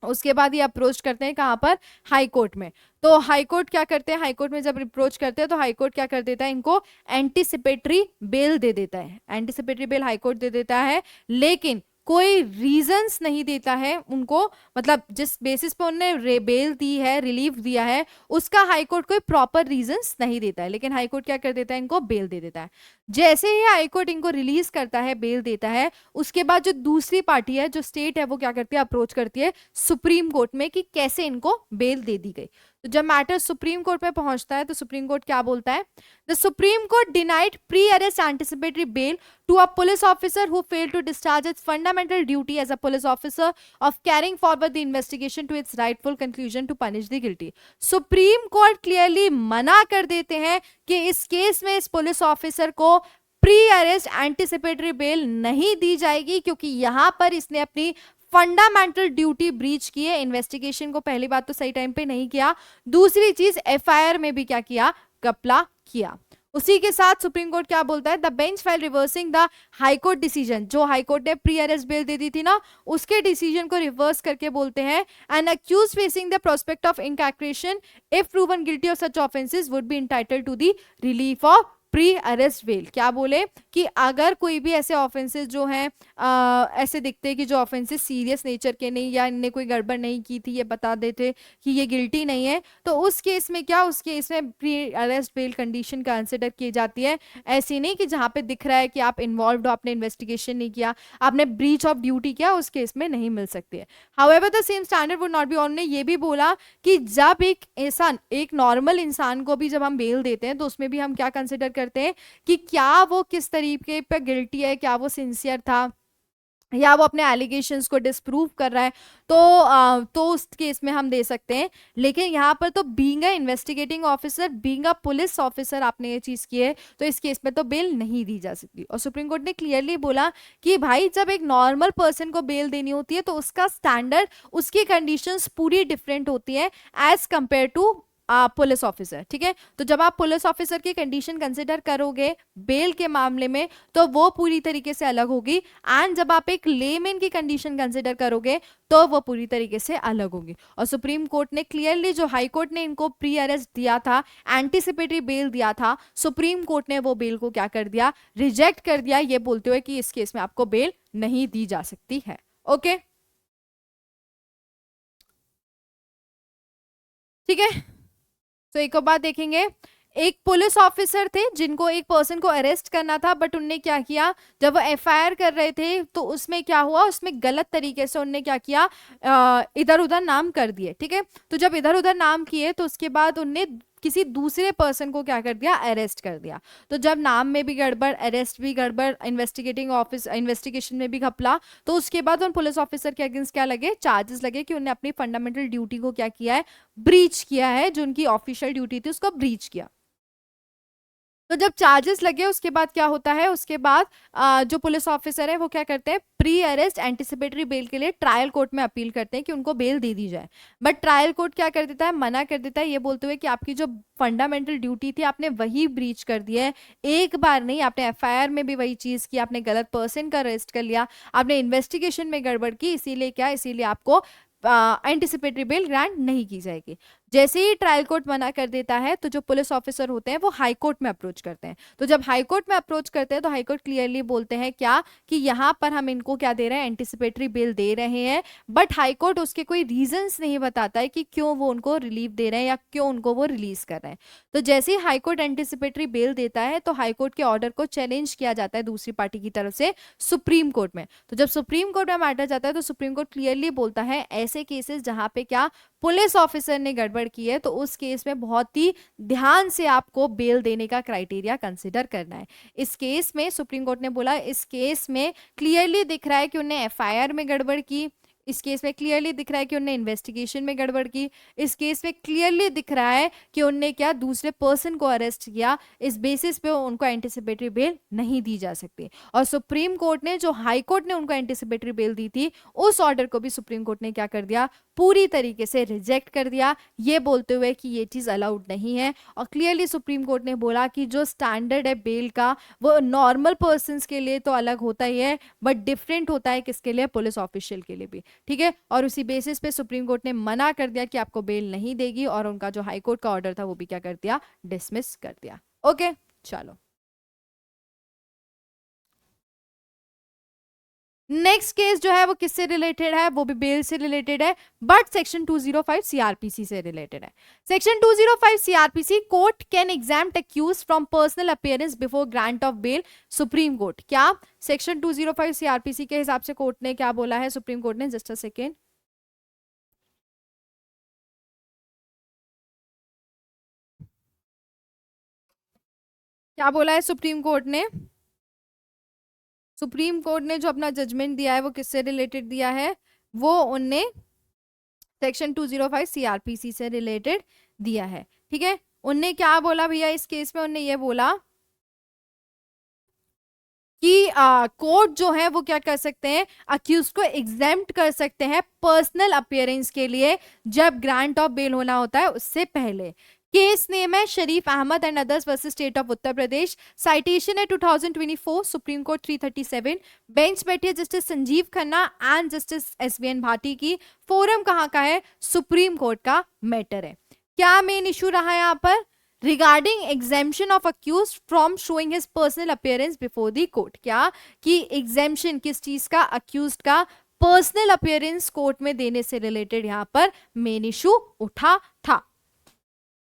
उसके बाद ये अप्रोच करते हैं कहाँ पर, हाई कोर्ट में. तो हाई कोर्ट क्या करते हैं, हाई कोर्ट में जब अप्रोच करते हैं तो हाई कोर्ट क्या कर देता है, इनको एंटिसिपेटरी बेल दे देता है. एंटिसिपेटरी बेल हाई कोर्ट दे देता है, लेकिन कोई रीजंस नहीं देता है उनको, मतलब जिस बेसिस पे उन्होंने बेल दी है, रिलीफ दिया है, उसका हाई कोर्ट कोई प्रॉपर रीजंस नहीं देता है. लेकिन हाई कोर्ट क्या कर देता है, इनको बेल दे देता है. जैसे ही हाई कोर्ट इनको रिलीज करता है, बेल देता है, उसके बाद जो दूसरी पार्टी है, जो स्टेट है, वो क्या करती है, अप्रोच करती है सुप्रीम कोर्ट में कि कैसे इनको बेल दे दी गई. तो जब मैटर सुप्रीम कोर्ट में पहुंचता है तो सुप्रीम कोर्ट क्या बोलता है, the supreme court denied pre arrest anticipatory bell to a police officer who failed to discharge its fundamental duty as a police officer of carrying forward the investigation to its rightful conclusion to punish the guilty. Supreme court clearly मना कर देते हैं कि इस case में इस police officer को pre arrest anticipatory bell नहीं दी जाएगी क्योंकि यहां पर इसने अपनी फंडामेंटल ड्यूटी ब्रीच की है. इन्वेस्टिगेशन को पहली बात तो सही टाइम पे नहीं किया, दूसरी चीज एफआईआर में भी क्या किया, घपला किया. उसी के साथ सुप्रीम कोर्ट क्या बोलता है, the bench file reversing the high court decision. जो हाई कोर्ट ने प्री अरेस्ट बेल दे दी थी ना, उसके डिसीजन को रिवर्स करके बोलते हैं an accuse facing the prospect of incarceration if proven guilty of such offences would be entitled to the relief of pre arrest bail. क्या बोले कि अगर कोई भी ऐसे ऑफेंसेस जो हैं ऐसे दिखते हैं कि जो ऑफेंसेस सीरियस नेचर के नहीं, या इनने कोई गड़बड़ नहीं की थी, ये बता देते कि ये गिल्टी नहीं है, तो उस केस में क्या, उस केस में pre arrest bell condition consider की जाती है. ऐसी नहीं कि जहां पे दिख रहा है कि आप इन्वॉल्व हो, आपने इन्वेस्टिगेशन नहीं किया, आपने ब्रीच ऑफ ड्यूटी किया, उस केस में नहीं मिल सकती है. However the same standard would not be on. ने ये भी बोला कि जब एक नॉर्मल इंसान को भी जब हम बेल देते हैं तो उसमें भी हम क्या कंसिडर करते हैं कि क्या वो किस तरीके पे गिल्टी है, क्या वो सिंसियर था, या वो अपने एलिगेशंस को डिस्प्रूव कर रहा है, तो उस केस में हम दे सकते हैं. लेकिन यहाँ पर तो being a investigating officer, being a police officer आपने ये चीज की है, तो इस केस में तो बेल नहीं दी जा सकती. और सुप्रीम कोर्ट ने क्लियरली बोला कि भाई जब एक नॉर्मल पर्सन को बेल देनी होती है तो उसका स्टैंडर्ड, उसकी कंडीशंस पूरी डिफरेंट होती है as compare to police officer. ठीक है, तो जब आप पुलिस ऑफिसर की कंडीशन कंसिडर करोगे बेल के मामले में तो वो पूरी तरीके से अलग होगी, एंड जब आप एक लेमैन की कंडीशन कंसिडर करोगे तो वो पूरी तरीके से अलग होगी. और सुप्रीम कोर्ट ने क्लियरली, जो हाई कोर्ट ने इनको प्री अरेस्ट दिया था, एंटिसिपेटरी बेल दिया था, सुप्रीम कोर्ट ने वो बेल को क्या कर दिया, रिजेक्ट कर दिया, ये बोलते हुए कि इस केस में आपको बेल नहीं दी जा सकती है. ओके, ठीक है. तो एक और बात देखेंगे, एक पुलिस ऑफिसर थे जिनको एक पर्सन को अरेस्ट करना था, बट उनने क्या किया, जब वो एफआईआर कर रहे थे तो उसमें क्या हुआ, उसमें गलत तरीके से उनने क्या किया, इधर उधर नाम कर दिए. ठीक है, तो जब इधर उधर नाम किए तो उसके बाद उनने किसी दूसरे पर्सन को क्या कर दिया, अरेस्ट कर दिया. तो जब नाम में भी गड़बड़, अरेस्ट भी गड़बड़, इन्वेस्टिगेशन में भी घपला, तो उसके बाद उन पुलिस ऑफिसर के अगेंस्ट क्या लगे, चार्जेस लगे कि उन्होंने अपनी फंडामेंटल ड्यूटी को क्या किया है, ब्रीच किया है, जो उनकी ऑफिशियल ड्यूटी थी उसको ब्रीच किया. तो जब चार्जेस लगे उसके बाद क्या होता है, उसके बाद जो पुलिस ऑफिसर है वो क्या करते हैं, प्री अरेस्ट एंटिसिपेटरी बेल के लिए ट्रायल कोर्ट में अपील करते हैं कि उनको बेल दे दी जाए. बट ट्रायल कोर्ट क्या कर देता है, मना कर देता है, ये बोलते हुए कि आपकी जो फंडामेंटल ड्यूटी थी आपने वही ब्रीच कर दिया है. एक बार नहीं, आपने एफआईआर में भी वही चीज की, आपने गलत पर्सन का अरेस्ट कर लिया, आपने इन्वेस्टिगेशन में गड़बड़ की, इसीलिए क्या, इसीलिए आपको एंटिसिपेटरी बेल ग्रांट नहीं की जाएगी. जैसे ही ट्रायल कोर्ट मना कर देता है तो जो पुलिस ऑफिसर होते हैं वो हाई कोर्ट में अप्रोच करते हैं। तो जब हाई कोर्ट में अप्रोच करते हैं तो हाई कोर्ट क्लियरली बोलते हैं क्या कि यहाँ पर हम इनको क्या दे रहे हैं, एंटिसिपेटरी बेल दे रहे हैं, बट हाई कोर्ट उसके कोई रीजंस नहीं बताता है कि क्यों वो उनको रिलीफ दे रहे हैं या क्यों उनको वो रिलीज कर रहे हैं। तो जैसे ही हाई कोर्ट एंटिसिपेटरी बेल देता है तो हाई कोर्ट के ऑर्डर को चैलेंज किया जाता है दूसरी पार्टी की तरफ से सुप्रीम कोर्ट में। तो जब सुप्रीम कोर्ट में मैटर जाता है तो सुप्रीम कोर्ट क्लियरली बोलता है ऐसे केसेस जहां पे क्या पुलिस ऑफिसर ने गड़बड़ की है तो उस केस में बहुत ही ध्यान से आपको बेल देने का क्राइटेरिया कंसिडर करना है। इस केस में सुप्रीम कोर्ट ने बोला इस केस में क्लियरली दिख रहा है कि उन्हें एफआईआर में गड़बड़ की, इस केस में क्लियरली दिख रहा है कि उन्होंने इन्वेस्टिगेशन में गड़बड़ की, इस केस में क्लियरली दिख रहा है कि उनने क्या दूसरे पर्सन को अरेस्ट किया, इस बेसिस पे उनको एंटिसिपेटरी बेल नहीं दी जा सकती। और सुप्रीम कोर्ट ने जो हाई कोर्ट ने उनको एंटिसिपेटरी बेल दी थी उस ऑर्डर को भी सुप्रीम कोर्ट ने क्या कर दिया, पूरी तरीके से रिजेक्ट कर दिया, ये बोलते हुए कि ये चीज अलाउड नहीं है। और क्लियरली सुप्रीम कोर्ट ने बोला कि जो स्टैंडर्ड है बेल का वो नॉर्मल पर्सन के लिए तो अलग होता ही है बट डिफरेंट होता है किसके लिए, पुलिस ऑफिशियल के लिए भी, ठीक है। और उसी बेसिस पे सुप्रीम कोर्ट ने मना कर दिया कि आपको बेल नहीं देगी और उनका जो हाई कोर्ट का ऑर्डर था वो भी क्या कर दिया, डिसमिस कर दिया। ओके चलो नेक्स्ट केस जो है वो किससे रिलेटेड है, वो भी बेल से रिलेटेड है बट सेक्शन 205 सीआरपीसी से रिलेटेड है। Section 205 CrPC, court can exempt accuse from personal appearance before grant of bail, Supreme Court. क्या सेक्शन 205 सीआरपीसी के हिसाब से कोर्ट ने क्या बोला है, सुप्रीम कोर्ट ने, जस्ट अ सेकेंड, क्या बोला है सुप्रीम कोर्ट ने, सुप्रीम कोर्ट ने जो अपना जजमेंट दिया है वो किससे रिलेटेड दिया है, वो उनने सेक्शन 205 सीआरपीसी से रिलेटेड दिया है, ठीक है। उनने क्या बोला भैया इस केस में, उनने ये बोला कि कोर्ट जो है वो क्या कर सकते हैं, अक्यूज को एग्जेम्प्ट कर सकते हैं पर्सनल अपीयरेंस के लिए जब ग्रांट ऑफ बेल होना होता है उससे पहले। केस नेम है Sharif Ahmad and others versus state of Uttar Pradesh, citation है 2024 सुप्रीम कोर्ट 337, बेंच बैठी है justice Sanjiv Khanna and justice SVN Bhatti की, फोरम कहाँ का है, सुप्रीम कोर्ट का मैटर है। क्या मेन इशू रहा है यहाँ पर, regarding exemption of accuse from showing his personal appearance before the court. क्या कि एग्जेम्पशन किस चीज का, अक्यूज का पर्सनल अपीयरेंस कोर्ट में देने से रिलेटेड यहाँ पर मेन इशू उठा था।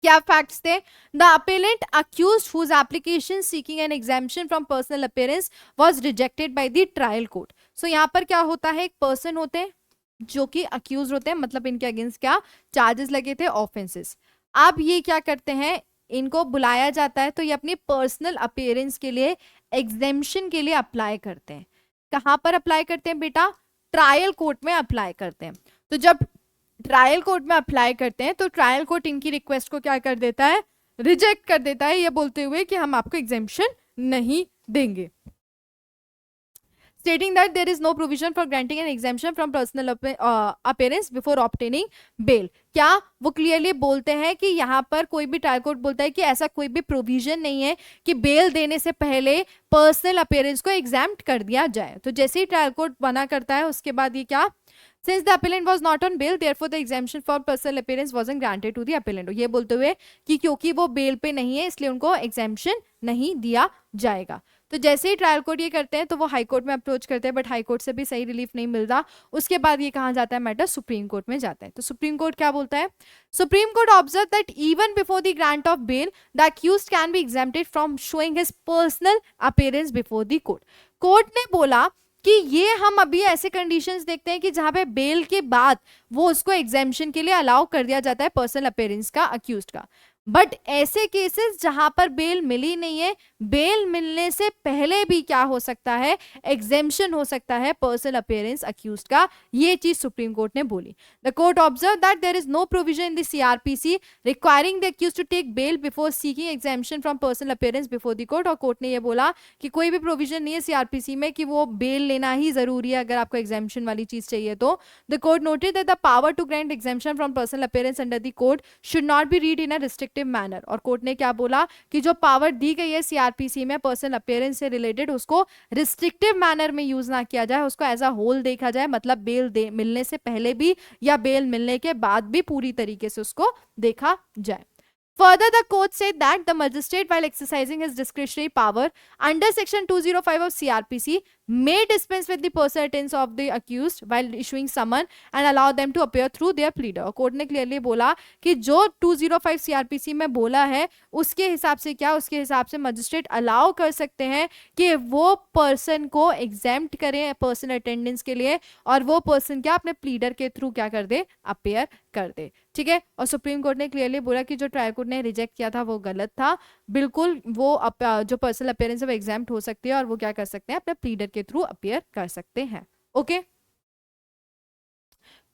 क्या फैक्ट्स थे, the appellant accused whose application seeking an exemption from personal appearance was rejected by the trial court. So यहाँ पर क्या होता है, एक पर्सन होते हैं जो कि अक्यूज होते हैं, मतलब इनके अगेंस्ट क्या चार्जेस लगे थे, ऑफेंसेस। अब ये क्या करते हैं, इनको बुलाया जाता है तो ये अपनी पर्सनल अपीयरेंस के लिए एग्जेम्पशन के लिए अप्लाई करते हैं। कहां पर अप्लाई करते हैं बेटा, ट्रायल कोर्ट में अप्लाई करते हैं। तो जब ट्रायल कोर्ट में अप्लाई करते हैं तो ट्रायल कोर्ट इनकी रिक्वेस्ट को क्या कर देता है, रिजेक्ट कर देता है, ये बोलते हुए कि हम आपको एग्जेम्पशन नहीं देंगे, stating that there is no provision for granting an exemption from personal appearance before obtaining bail। क्या वो क्लियरली बोलते हैं कि यहाँ पर कोई भी ट्रायल कोर्ट बोलता है कि ऐसा कोई भी प्रोविजन नहीं है कि बेल देने से पहले पर्सनल अपीयरेंस को एग्जाम्प्ट कर दिया जाए। तो जैसे ही ट्रायल कोर्ट मना करता है उसके बाद ये क्या, since the appellant was not on bail therefore the exemption for personal appearance wasn't granted to the appellant, ये बोलते हुए कि क्योंकि वो बेल पे नहीं है इसलिए उनको एग्जेम्पशन नहीं दिया जाएगा। तो जैसे ही ट्रायल कोर्ट ये करते हैं तो वो हाई कोर्ट में अप्रोच करते हैं बट हाई कोर्ट से भी सही रिलीफ नहीं मिलता। उसके बाद ये कहाँ जाता है, मैटर सुप्रीम कोर्ट में जाता है। तो सुप्रीम कोर्ट क्या बोलता है, Supreme Court observe that even before the grant of bail the accused can be exempted from showing his personal appearance before the court. Court ने बोला कि ये हम अभी ऐसे कंडीशंस देखते हैं कि जहां पे बेल के बाद वो उसको एग्जेम्पशन के लिए अलाउ कर दिया जाता है पर्सनल अपीयरेंस का अक्यूज्ड का, बट ऐसे केसेस जहां पर बेल मिली नहीं है, बेल मिलने से पहले भी क्या हो सकता है, एग्जेम्पशन हो सकता है पर्सनल अपीयरेंस अक्यूज्ड का, ये चीज सुप्रीम कोर्ट ने बोली। The court observe that there is no provision in the CrPC requiring the accused to take bail before seeking exemption from personal appearance before the court. और court ने ये बोला कि कोई भी प्रोविजन नहीं है सीआरपीसी में कि वो बेल लेना ही जरूरी है अगर आपको एग्जेम्पशन वाली चीज चाहिए तो। The court noted that the power to grant exemption from personal appearance under the code should not be read in a restricted restrictive manner. और कोर्ट ने क्या बोला कि जो पावर दी गई है सीआरपीसी में पर्सनल अपीयरेंस से रिलेटेड, उसको रिस्ट्रिक्टिव मैनर में यूज ना किया जाए, उसको एज अ होल देखा जाए, मतलब बेल मिलने से पहले भी या बेल मिलने के बाद भी पूरी तरीके से उसको देखा जाए। Further, the court said that the magistrate, while exercising his discretionary power under Section 205 of CRPC, may dispense with the personal attendance of the accused while issuing summon and allow them to appear through their pleader. Court ने clearly बोला कि जो 205 CRPC में बोला है उसके हिसाब से क्या, उसके हिसाब से मजिस्ट्रेट अलाउ कर सकते हैं कि वो पर्सन को एग्जेम्प्ट करें पर्सनल अटेंडेंस के लिए, और वो पर्सन क्या अपने प्लीडर के थ्रू क्या कर दे, अपेयर कर दे। ठीक है, और सुप्रीम कोर्ट ने क्लियरली बोला कि जो ट्रायल कोर्ट ने रिजेक्ट किया था वो गलत था, बिल्कुल वो जो पर्सनल अपीयरेंस है वो एग्जाम्प्ट हो सकती है और वो क्या कर सकते हैं, अपने प्लीडर के थ्रू अपीयर कर सकते हैं। ओके,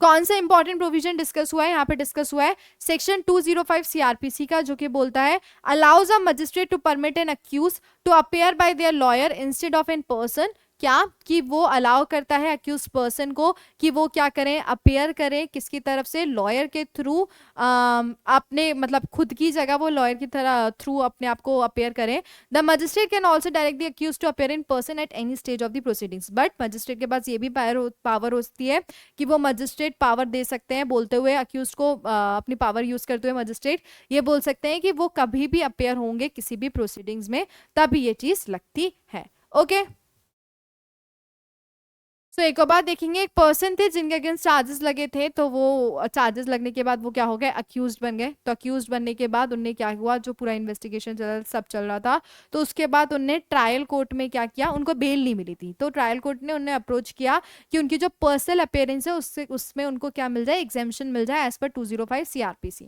कौन सा इंपॉर्टेंट प्रोविजन डिस्कस हुआ है यहाँ पे? डिस्कस हुआ है सेक्शन 205 सीआरपीसी का, जो कि बोलता है allows a magistrate to permit an accuse to appear by their lawyer instead of in person. क्या कि वो अलाउ करता है अक्यूज पर्सन को कि वो क्या करें, अपेयर करें किसकी तरफ से, लॉयर के थ्रू, अपने मतलब खुद की जगह वो लॉयर की तरह थ्रू अपने आप को अपेयर करें। The magistrate can also direct the accuse to appear in person at any stage of the proceedings. But magistrate के पास ये भी पावर होती है कि वो मजिस्ट्रेट पावर दे सकते हैं, बोलते हुए अक्यूज को अपनी पावर यूज करते हुए मजिस्ट्रेट ये बोल सकते हैं कि वो कभी भी अपेयर होंगे किसी भी प्रोसीडिंग्स में, तभी ये चीज लगती है। ओके, तो एक और बात देखेंगे, एक पर्सन थे जिनके अगेंस्ट चार्जेस लगे थे, तो वो चार्जेस लगने के बाद वो क्या हो गए, अक्यूज्ड बन गए। तो अक्यूज्ड बनने के बाद उनने क्या हुआ, जो पूरा इन्वेस्टिगेशन सब चल रहा था, तो उसके बाद उनने ट्रायल कोर्ट में क्या किया, उनको बेल नहीं मिली थी, तो ट्रायल कोर्ट ने उन्हें अप्रोच किया कि उनकी जो पर्सनल अपीयरेंस है उसमें उनको क्या मिल जाए, एग्जेम्पशन मिल जाए एज पर 205 सीआरपीसी।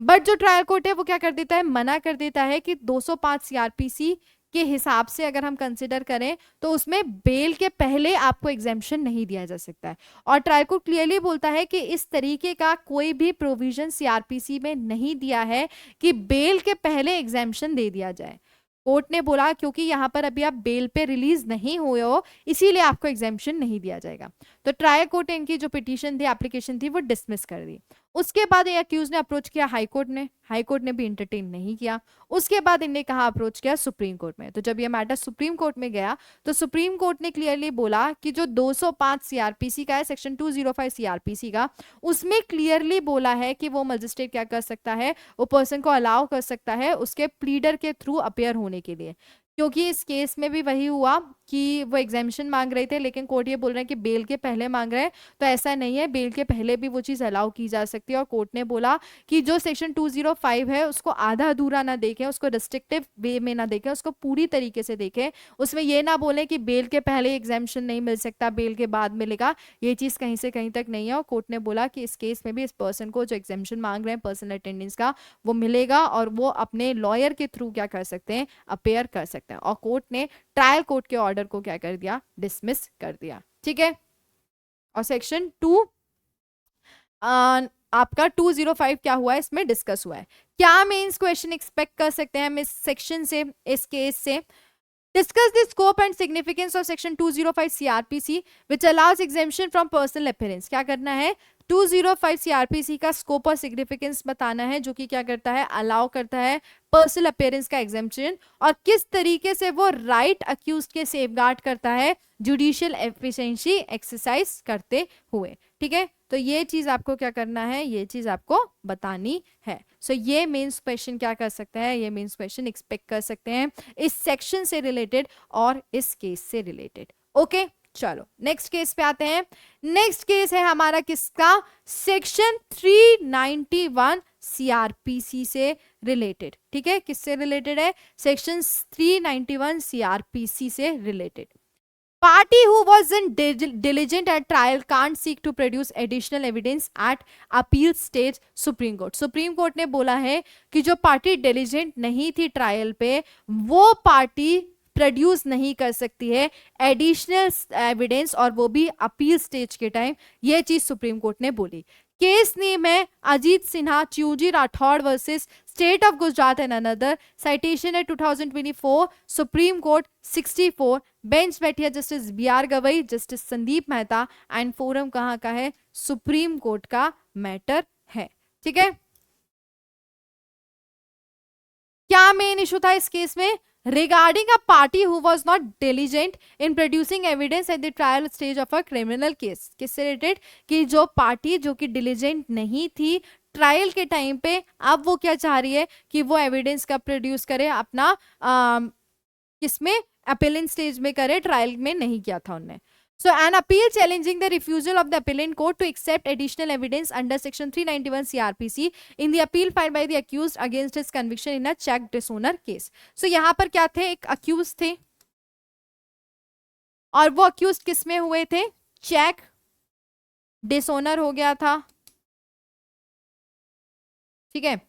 बट जो ट्रायल कोर्ट है वो क्या कर देता है, मना कर देता है कि 205 सीआरपीसी के हिसाब से अगर हम कंसिडर करें तो उसमें बेल के पहले आपको एग्जेम्पशन नहीं दिया जा सकता है। और ट्रायल कोर्ट क्लियरली बोलता है कि इस तरीके का कोई भी प्रोविजन सीआरपीसी में नहीं दिया है कि बेल के पहले एग्जेम्पशन दे दिया जाए। कोर्ट ने बोला क्योंकि यहाँ पर अभी आप बेल पे रिलीज नहीं हुए हो, इसीलिए आपको एग्जेम्पशन नहीं दिया जाएगा। तो ट्रायल कोर्ट ने इनकी जो पिटीशन थी, एप्लीकेशन थी, वो डिसमिस कर दी। उसके बाद ये अक्यूज ने अप्रोच किया हाई कोर्ट ने, हाई कोर्ट ने भी इंटरटेन नहीं किया। उसके बाद इनने कहा अप्रोच किया सुप्रीम कोर्ट में। तो जब ये मैटर सुप्रीम कोर्ट में गया तो सुप्रीम कोर्ट ने क्लियरली बोला कि जो 205 सीआरपीसी का है, सेक्शन 205 सीआरपीसी का, उसमें क्लियरली बोला है कि वो मजिस्ट्रेट क्या कर सकता है, वो पर्सन को अलाउ कर सकता है उसके प्लीडर के थ्रू अपेयर होने के लिए। क्योंकि इस केस में भी वही हुआ कि वो एग्जामिशन मांग रहे थे, लेकिन कोर्ट ये बोल रहे हैं कि बेल के पहले मांग रहे हैं, तो ऐसा नहीं है, बेल के पहले भी वो चीज़ अलाउ की जा सकती है। और कोर्ट ने बोला कि जो सेक्शन 205 है उसको आधा अधूरा ना देखें, उसको रिस्ट्रिक्टिव वे में ना देखें, उसको पूरी तरीके से देखें। उसमें ये ना बोले कि बेल के पहले एग्जामिशन नहीं मिल सकता, बेल के बाद मिलेगा, ये चीज़ कहीं से कहीं तक नहीं है। और कोर्ट ने बोला कि इस केस में भी इस पर्सन को जो एग्जामिशन मांग रहे हैं पर्सनल अटेंडेंस का, वो मिलेगा और वो अपने लॉयर के थ्रू क्या कर सकते हैं, अपेयर कर सकते हैं। और कोर्ट ने ट्रायल कोर्ट के ऑर्डर को क्या कर दिया, डिसमिस कर दिया। ठीक है, और सेक्शन 2 आपका 205 क्या हुआ है, इसमें डिस्कस हुआ है। क्या मेंस क्वेश्चन एक्सपेक्ट कर सकते हैं हम इस सेक्शन से, इस केस से? Discuss the scope and significance of section 205 CRPC which allows exemption from personal appearance। क्या करना है, 205 CRPC का स्कोप और सिग्निफिकेंस बताना है, जो कि क्या करता है, अलाउ करता है पर्सनल अपीयरेंस का एग्जेम्पशन, और किस तरीके से वो राइट अक्यूज के सेफगार्ड करता है जुडिशियल एफिशिएंसी एक्सरसाइज करते हुए। ठीक है, तो ये चीज आपको क्या करना है, ये चीज आपको बतानी है। सो ये मेंस क्वेश्चन क्या कर सकता है, ये मेंस क्वेश्चन एक्सपेक्ट कर सकते हैं इस सेक्शन से रिलेटेड और इस केस से रिलेटेड। ओके, चलो नेक्स्ट केस पे आते हैं। नेक्स्ट केस है हमारा किसका, सेक्शन 391 सीआरपीसी से रिलेटेड। ठीक है, किससे रिलेटेड है, सेक्शन 391 सीआरपीसी से related. Party who wasn't diligent at trial can't seek to produce additional evidence at appeal stage Supreme Court। Supreme court ने बोला है कि जो पार्टी डिलीजेंट नहीं थी ट्रायल पे, वो पार्टी प्रोड्यूस नहीं कर सकती है एडिशनल एविडेंस, और वो भी अपील स्टेज के टाइम। ये चीज सुप्रीम कोर्ट ने बोली। केस नेम है Ajit Sinha Chehuji Rathod versus state of Gujarat and another. Citation है 2024 सुप्रीम कोर्ट 64। बेंच बैठी है justice B R Gavai, justice Sandeep Mehta, and forum कहाँ का है, सुप्रीम कोर्ट का मैटर है। ठीक है, क्या मेन इशू था इस केस में? Regarding a party who was not diligent in producing evidence at the trial stage of a criminal case. किससे रिलेटेड? कि जो पार्टी जो कि डिलीजेंट नहीं थी ट्रायल के टाइम पे, अब वो क्या चाह रही है कि वो एविडेंस कब प्रोड्यूस करे, अपना किसमें, अपीलेंट स्टेज में करे, ट्रायल में नहीं किया था उनने। So an appeal challenging the refusal of the appellant court to accept additional evidence under section 391 CRPC in the appeal filed by the accused against his conviction in a check dishonor case. So यहाँ पर क्या थे, एक accused थे और वो accused किस में हुए थे? चेक डिसोनर हो गया था, ठीक है।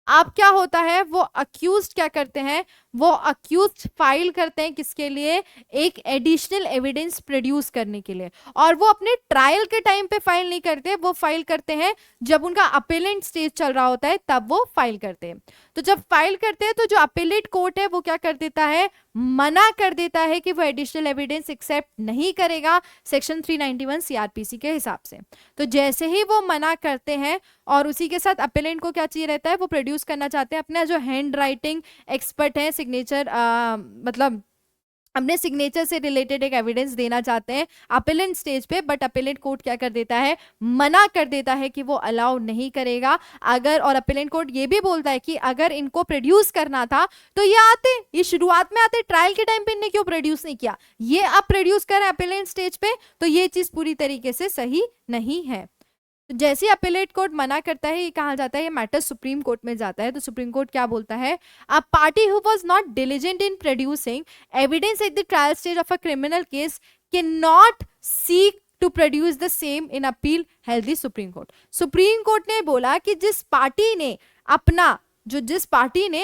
अब क्या होता है, वो अक्यूज्ड क्या करते हैं, वो अक्यूज्ड फाइल करते हैं किसके लिए? एक एडिशनल एविडेंस प्रोड्यूस करने के लिए, और वो अपने ट्रायल के टाइम पे फाइल नहीं करते, वो फाइल करते हैं जब उनका अपीलेंट स्टेज चल रहा होता है, तब वो फाइल करते हैं। तो जब फाइल करते हैं तो जो अपीलेट कोर्ट है वो क्या कर देता है, मना कर देता है कि वो एडिशनल एविडेंस एक्सेप्ट नहीं करेगा सेक्शन 391 सीआरपीसी के हिसाब से। तो जैसे ही वो मना करते हैं और उसी के साथ अपीलेंट को क्या चाहिए रहता है, वो प्रोड्यूस करना चाहते हैं अपना जो हैंड राइटिंग एक्सपर्ट है, सिग्नेचर मतलब अपने सिग्नेचर से रिलेटेड एक एविडेंस देना चाहते हैं अपीलेंट स्टेज पे, बट अपीलेंट कोर्ट क्या कर देता है, मना कर देता है कि वो अलाउ नहीं करेगा। अगर, और अपीलेंट कोर्ट ये भी बोलता है कि अगर इनको प्रोड्यूस करना था तो ये आते, ये शुरुआत में आते, ट्रायल के टाइम पे इन्हें क्यों प्रोड्यूस नहीं किया, ये अब प्रोड्यूस करें अपीलेंट स्टेज पे, तो ये चीज पूरी तरीके से सही नहीं है। तो जैसे ही अपीलेट कोर्ट मना करता है, ये कहा जाता है, ये मैटर सुप्रीम कोर्ट में जाता है। तो सुप्रीम कोर्ट क्या बोलता है, a party who was not diligent in producing evidence at the trial stage of a criminal case can not seek to produce the same in appeal held the supreme Court. Supreme court ने बोला कि जिस party ने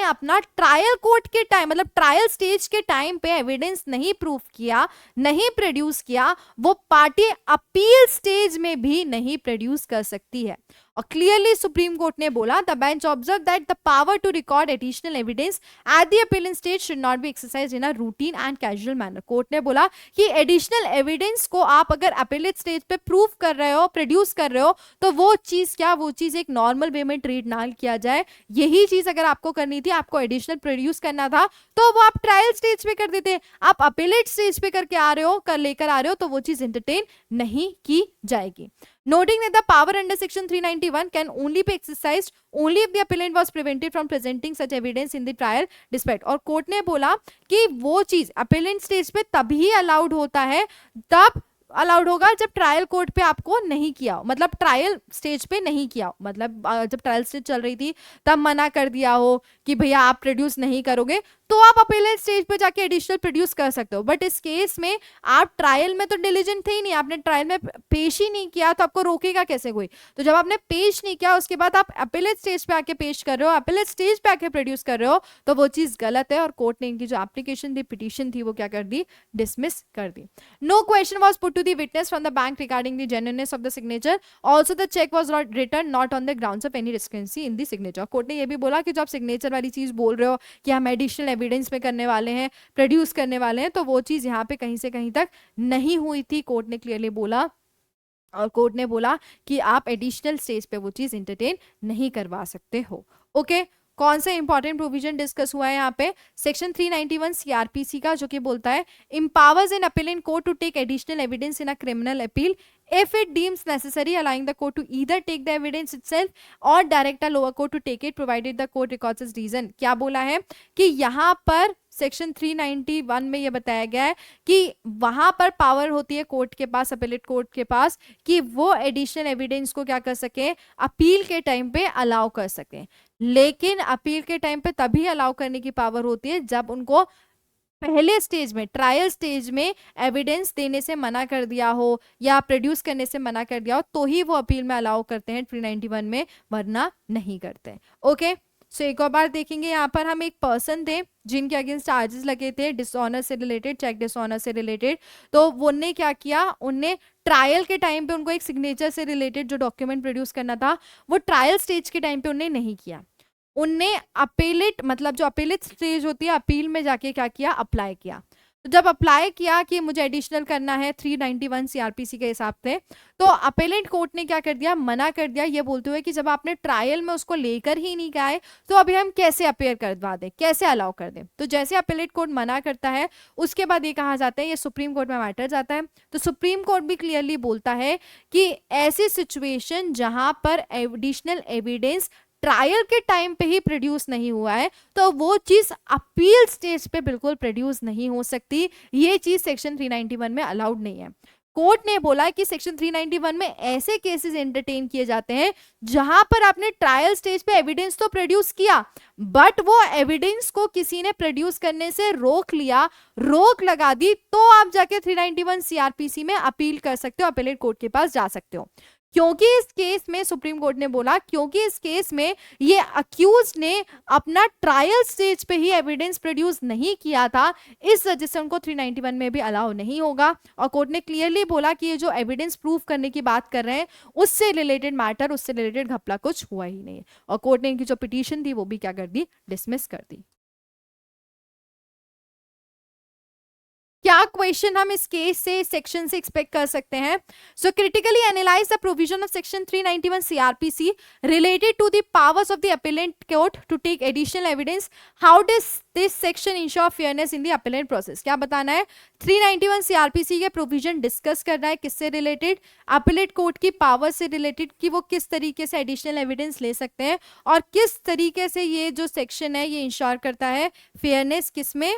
अपना trial court के time, मतलब trial stage के time पे एविडेंस नहीं प्रूफ किया, नहीं प्रोड्यूस किया, वो पार्टी अपील स्टेज में भी नहीं प्रोड्यूस कर सकती है। और क्लियरली सुप्रीम कोर्ट ने बोला, the bench observe that the power to record additional evidence at the appellant stage should not be exercised in a routine and casual manner. Court ने बोला कि एडिशनल एविडेंस को आप अगर अपीलेट स्टेज पे proof कर रहे हो, प्रोड्यूस कर रहे हो, तो वो चीज एक नॉर्मल वे में ट्रीट ना किया जाए। यही चीज अगर आपको करनी थी, आपको एडिशनल प्रोड्यूस करना था, तो वो आप ट्रायल स्टेज पे कर देते, आप अपीलेट स्टेज पे करके आ रहे हो, लेकर आ रहे हो, तो वो चीज एंटरटेन नहीं की जाएगी। Noting that the power under section 391 can only be exercised only if the appellant was prevented from presenting such evidence in the trial despite। और कोर्ट ने बोला कि वो चीज अपीलेंट स्टेज पे तभी अलाउड होता है, तब अलाउड होगा जब ट्रायल कोर्ट पे आपको नहीं किया, मतलब ट्रायल स्टेज पे नहीं किया, मतलब जब ट्रायल स्टेज चल रही थी तब मना कर दिया हो कि भैया आप प्रोड्यूस नहीं करोगे, तो आप अपीलेट स्टेज पे जाके एडिशनल प्रोड्यूस कर सकते हो। बट इस केस में आप ट्रायल में तो डिलीजेंट थे ही नहीं, आपने ट्रायल में पेश ही नहीं किया, तो आपको रोकेगा कैसे कोई? तो जब आपने पेश नहीं किया, उसके बाद आप अपीलेट स्टेज पे आके पेश कर रहे हो, अपीलेट स्टेज पे आके प्रोड्यूस कर रहे हो, तो वो चीज गलत है। और कोर्ट ने इनकी जो एप्लीकेशन थी, पिटीशन थी, वो क्या कर दी, डिसमिस कर दी। No question was put to the witness from the bank regarding the genuineness of the signature, also the cheque was not return not on the grounds of any discrepancy in the signature. Court ने ये भी बोला कि जो आप signature वाली चीज बोल रहे हो कि हम एडिशनल एविडेंस में करने वाले हैं, प्रोड्यूस करने वाले हैं, तो वो चीज यहाँ पे कहीं से कहीं तक नहीं हुई थी, कोर्ट ने क्लियरली बोला। और कोर्ट ने बोला कि आप एडिशनल स्टेज पे वो चीज एंटरटेन नहीं करवा सकते हो। ओके, कौन सा इंपॉर्टेंट प्रोविजन डिस्कस हुआ है यहाँ पे, सेक्शन 391 सीआरपीसी का, जो कि बोलता है empowers an appellant court to take additional evidence in a criminal appeal if it deems necessary, allowing the court to either take the evidence itself or direct a lower court to take it provided the court records its reason। क्या बोला है कि यहाँ पर section 391 में ये बताया गया है कि वहां पर पावर होती है कोर्ट के पास, अपीलेट कोर्ट के पास, कि वो एडिशनल एविडेंस को क्या कर सके, अपील के टाइम पे अलाउ कर सके। लेकिन अपील के टाइम पे तभी अलाउ करने की पावर होती है जब उनको पहले स्टेज में, ट्रायल स्टेज में एविडेंस देने से मना कर दिया हो या प्रोड्यूस करने से मना कर दिया हो, तो ही वो अपील में अलाउ करते हैं 391 में, वरना नहीं करते। ओके, सो एक और बार देखेंगे, यहाँ पर हम एक पर्सन थे जिनके अगेंस्ट चार्जेस लगे थे डिसऑनर से रिलेटेड, चेक डिसऑनर से रिलेटेड। तो उनने क्या किया, उनने ट्रायल के टाइम पे उनको एक सिग्नेचर से रिलेटेड जो डॉक्यूमेंट प्रोड्यूस करना था, वो ट्रायल स्टेज के टाइम पे उन्हें नहीं किया। उनने अपीलेट, मतलब जो अपीलेट स्टेज होती है, अपील में जाके क्या किया, अप्लाई किया। तो जब अप्लाई किया कि मुझे एडिशनल करना है 391 सीआरपीसी के हिसाब से, तो अपेलेंट कोर्ट ने क्या कर दिया, मना कर दिया, ये बोलते हुए कि जब आपने ट्रायल में उसको लेकर ही नहीं गए तो अभी हम कैसे अपेयर करवा दें, कैसे अलाउ कर दें। तो जैसे अपेलेट कोर्ट मना करता है उसके बाद ये कहा जाता है, ये सुप्रीम कोर्ट में मैटर जाता है। तो सुप्रीम कोर्ट भी क्लियरली बोलता है कि ऐसी सिचुएशन जहां पर एडिशनल एविडेंस ट्रायल के टाइम पे ही प्रोड्यूस नहीं हुआ है तो वो चीज अपील स्टेज पे बिल्कुल प्रोड्यूस नहीं हो सकती। ये चीज सेक्शन 391 में अलाउड नहीं है। कोर्ट ने बोला कि सेक्शन 391 में ऐसे केसेस एंटरटेन किए जाते हैं जहां पर आपने ट्रायल स्टेज पे एविडेंस तो प्रोड्यूस किया, बट वो एविडेंस को किसी ने प्रोड्यूस करने से रोक लिया, रोक लगा दी, तो आप जाके 391 सीआरपीसी में अपील कर सकते हो, अपीलेट कोर्ट के पास जा सकते हो। क्योंकि इस केस में सुप्रीम कोर्ट ने बोला, क्योंकि इस केस में ये अक्यूज ने अपना ट्रायल स्टेज पे ही एविडेंस प्रोड्यूस नहीं किया था, इस वजह से उनको 391 में भी अलाउ नहीं होगा। और कोर्ट ने क्लियरली बोला कि ये जो एविडेंस प्रूफ करने की बात कर रहे हैं उससे रिलेटेड मैटर, उससे रिलेटेड घपला कुछ हुआ ही नहीं। और कोर्ट ने इनकी जो पिटीशन थी वो भी क्या कर दी, डिसमिस कर दी। क्या क्वेश्चन हम इस केस से सेक्शन से एक्सपेक्ट कर सकते हैं? So critically analyse the provision of section 391 CrPC related to the powers of the appellate court to take additional evidence. How does this section ensure fairness in the appellate process? क्या बताना है? 391 CrPC के provision discuss करना है, किससे related? Appellate court की power से related, कि वो किस तरीके से एडिशनल एविडेंस ले सकते हैं और किस तरीके से ये जो सेक्शन है ये इंश्योर करता है फेयरनेस, किसमें?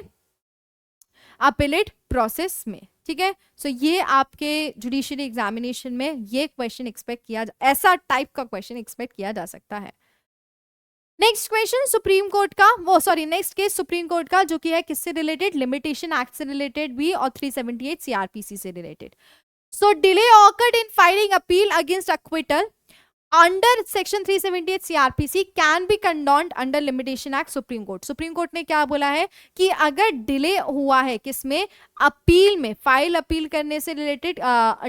अपीलेट प्रोसेस में। ठीक है, सो ये आपके जुडिशियरी एग्जामिनेशन में ये क्वेश्चन एक्सपेक्ट किया, ऐसा टाइप का क्वेश्चन एक्सपेक्ट किया जा सकता है। नेक्स्ट क्वेश्चन सुप्रीम कोर्ट का, वो sorry next case supreme court का, जो कि है किससे रिलेटेड? लिमिटेशन एक्ट से रिलेटेड भी और 378 सीआरपीसी से related. So delay occurred in filing appeal against acquittal under section 378 CrPC can be condoned under limitation act. Supreme court ने क्या बोला है कि अगर डिले हुआ है किसमें? अपील में, फाइल अपील करने से रिलेटेड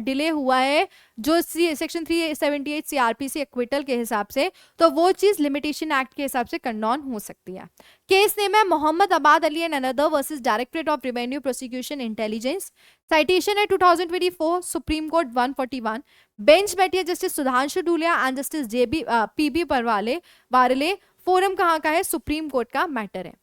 डिले हुआ है जो सेक्शन 378 सीआरपीसी एक्विटल के हिसाब से, तो वो चीज लिमिटेशन एक्ट के हिसाब से कंडोन हो सकती है। केस नेम है Mohammad Abad Ali and another versus directorate of revenue prosecution intelligence. Citation है 2024 सुप्रीम कोर्ट 141। बेंच बैठी है justice Sudhanshu Dhulia and justice PB Varale. Forum कहाँ का है? सुप्रीम कोर्ट का मैटर है।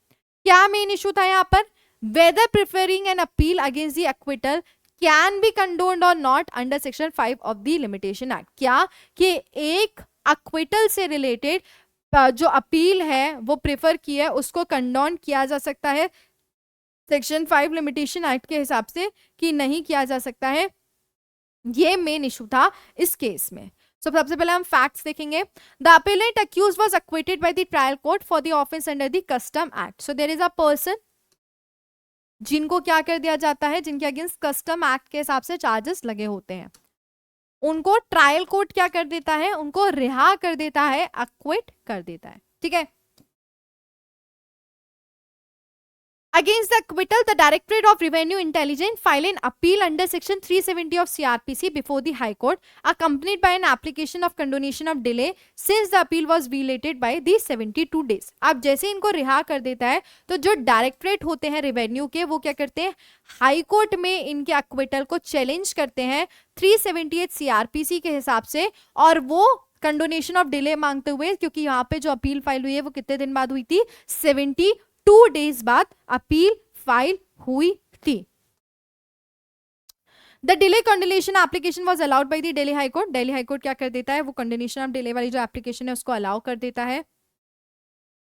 क्या मेन इशू था यहाँ पर? Whether preferring an appeal against the acquittal can be condoned और not under section 5 of the limitation act. क्या कि एक एक्विटल से रिलेटेड जो अपील है वो प्रेफर किया है उसको कंडोन किया जा सकता है सेक्शन 5 लिमिटेशन एक्ट के हिसाब से कि नहीं किया जा सकता है? ये मेन इशू था इस केस में। सबसे पहले हम फैक्ट्स देखेंगे। The appellant accused was acquitted by the trial court for the offence under the custom act. So there is a person जिनको क्या कर दिया जाता है, जिनके अगेंस्ट कस्टम एक्ट के हिसाब से चार्जेस लगे होते हैं, उनको ट्रायल कोर्ट क्या कर देता है? उनको रिहा कर देता है, एक्विट कर देता है। ठीक है, Against the acquittal, the Directorate of Revenue Intelligence filed an appeal under Section 370 of CRPC before the High Court, accompanied by an application of condonation of delay since the appeal was violated by the 72 days. अब जैसे इनको रिहा कर देता है तो जो directorate होते हैं रेवेन्यू के, वो क्या करते हैं? हाई कोर्ट में इनके एक्विटल को चैलेंज करते हैं 378 सीआरपीसी के हिसाब से, और वो कंडोनेशन ऑफ डिले मांगते हुए, क्योंकि यहाँ पे जो अपील फाइल हुई है वो कितने दिन बाद हुई थी? 72 डेज बाद अपील फाइल हुई थी। The delay condonation application was allowed by the Delhi high court. Delhi high court क्या कर देता है? वो कंडोनेशन ऑफ डिले वाली जो एप्लीकेशन है उसको अलाउ कर देता है।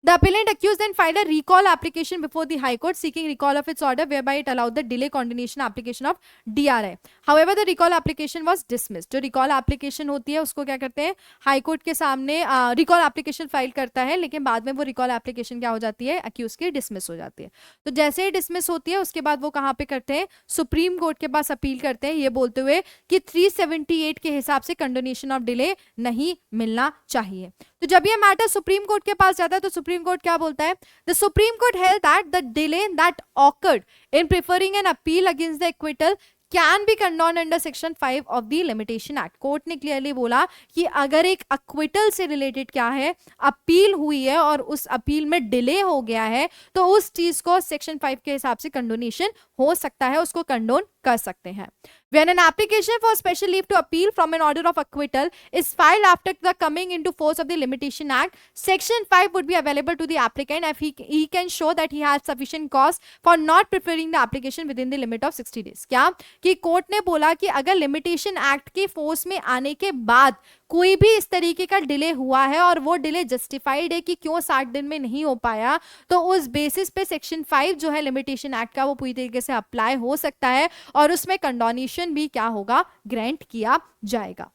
The appellant accused then filed a recall application before the High Court seeking recall of its order, whereby it allowed the delay condonation application of DRI. However, the recall application was dismissed. जो recall application होती है उसको क्या करते हैं? High court के सामने recall application file करता है, लेकिन बाद में वो recall application क्या हो जाती है? accused की dismiss हो जाती है। तो जैसे ही dismiss होती है उसके बाद वो कहाँ पे करते हैं? सुप्रीम कोर्ट के पास अपील करते हैं, ये बोलते हुए कि 378 के हिसाब से कंडोनेशन ऑफ डिले नहीं मिलना चाहिए। तो जब ये मैटर सुप्रीम कोर्ट के पास जाता है तो सुप्रीम कोर्ट क्या बोलता है? The supreme court held that the delay that occurred in preferring an appeal against the acquittal can be condoned under section 5 of the limitation act. Court ने clearly बोला कि अगर एक एक्विटल से रिलेटेड क्या है, अपील हुई है और उस अपील में डिले हो गया है, तो उस चीज को सेक्शन 5 के हिसाब से कंडोनेशन हो सकता है उसको कंडोन कर सकते हैं। When an application for special leave to appeal from an order of acquittal is filed after the coming into force of the Limitation Act, Section 5 would be available to the applicant if he can show that he has sufficient cause for not preferring the application within the limit of 60 days। क्या कि court ने बोला कि अगर limitation act के force में आने के बाद कोई भी इस तरीके का डिले हुआ है और वो डिले जस्टिफाइड है कि क्यों 60 दिन में नहीं हो पाया, तो उस बेसिस पे सेक्शन 5 जो है लिमिटेशन एक्ट का वो पूरी तरीके से अप्लाई हो सकता है और उसमें कंडोनेशन भी क्या होगा, ग्रांट किया जाएगा।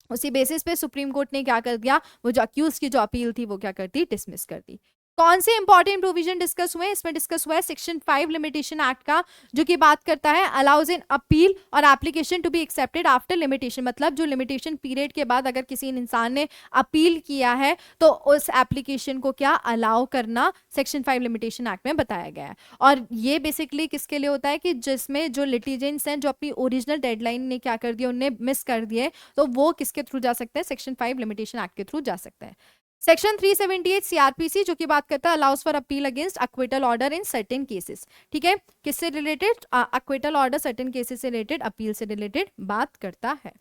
उसी बेसिस पे सुप्रीम कोर्ट ने क्या कर दिया, वो जो अक्यूज की जो अपील थी वो क्या कर दी, डिसमिस कर दी। कौन से इंपॉर्टेंट प्रोविजन डिस्कस हुए, इसमें डिस्कस हुआ है सेक्शन 5 लिमिटेशन एक्ट का, जो कि बात करता है अलाउज इन अपील और application to be accepted after limitation. मतलब जो लिमिटेशन पीरियड के बाद अगर किसी इंसान ने अपील किया है तो उस एप्लीकेशन को क्या अलाउ करना सेक्शन 5 लिमिटेशन एक्ट में बताया गया है। और ये बेसिकली किसके लिए होता है कि जिसमें जो लिटिजेंट्स हैं जो अपनी ओरिजिनल डेडलाइन ने क्या कर दिया, उन्हें मिस कर दिए, तो वो किसके थ्रू जा सकते हैं, सेक्शन 5 लिमिटेशन एक्ट के थ्रू जा सकते हैं। सेक्शन 378 सीआरपीसी जो कि बात करता है allows for appeal against acquittal order in certain cases. ठीक है, किससे related, acquittal order certain cases से रिलेटेड, अपील से रिलेटेड बात करता है।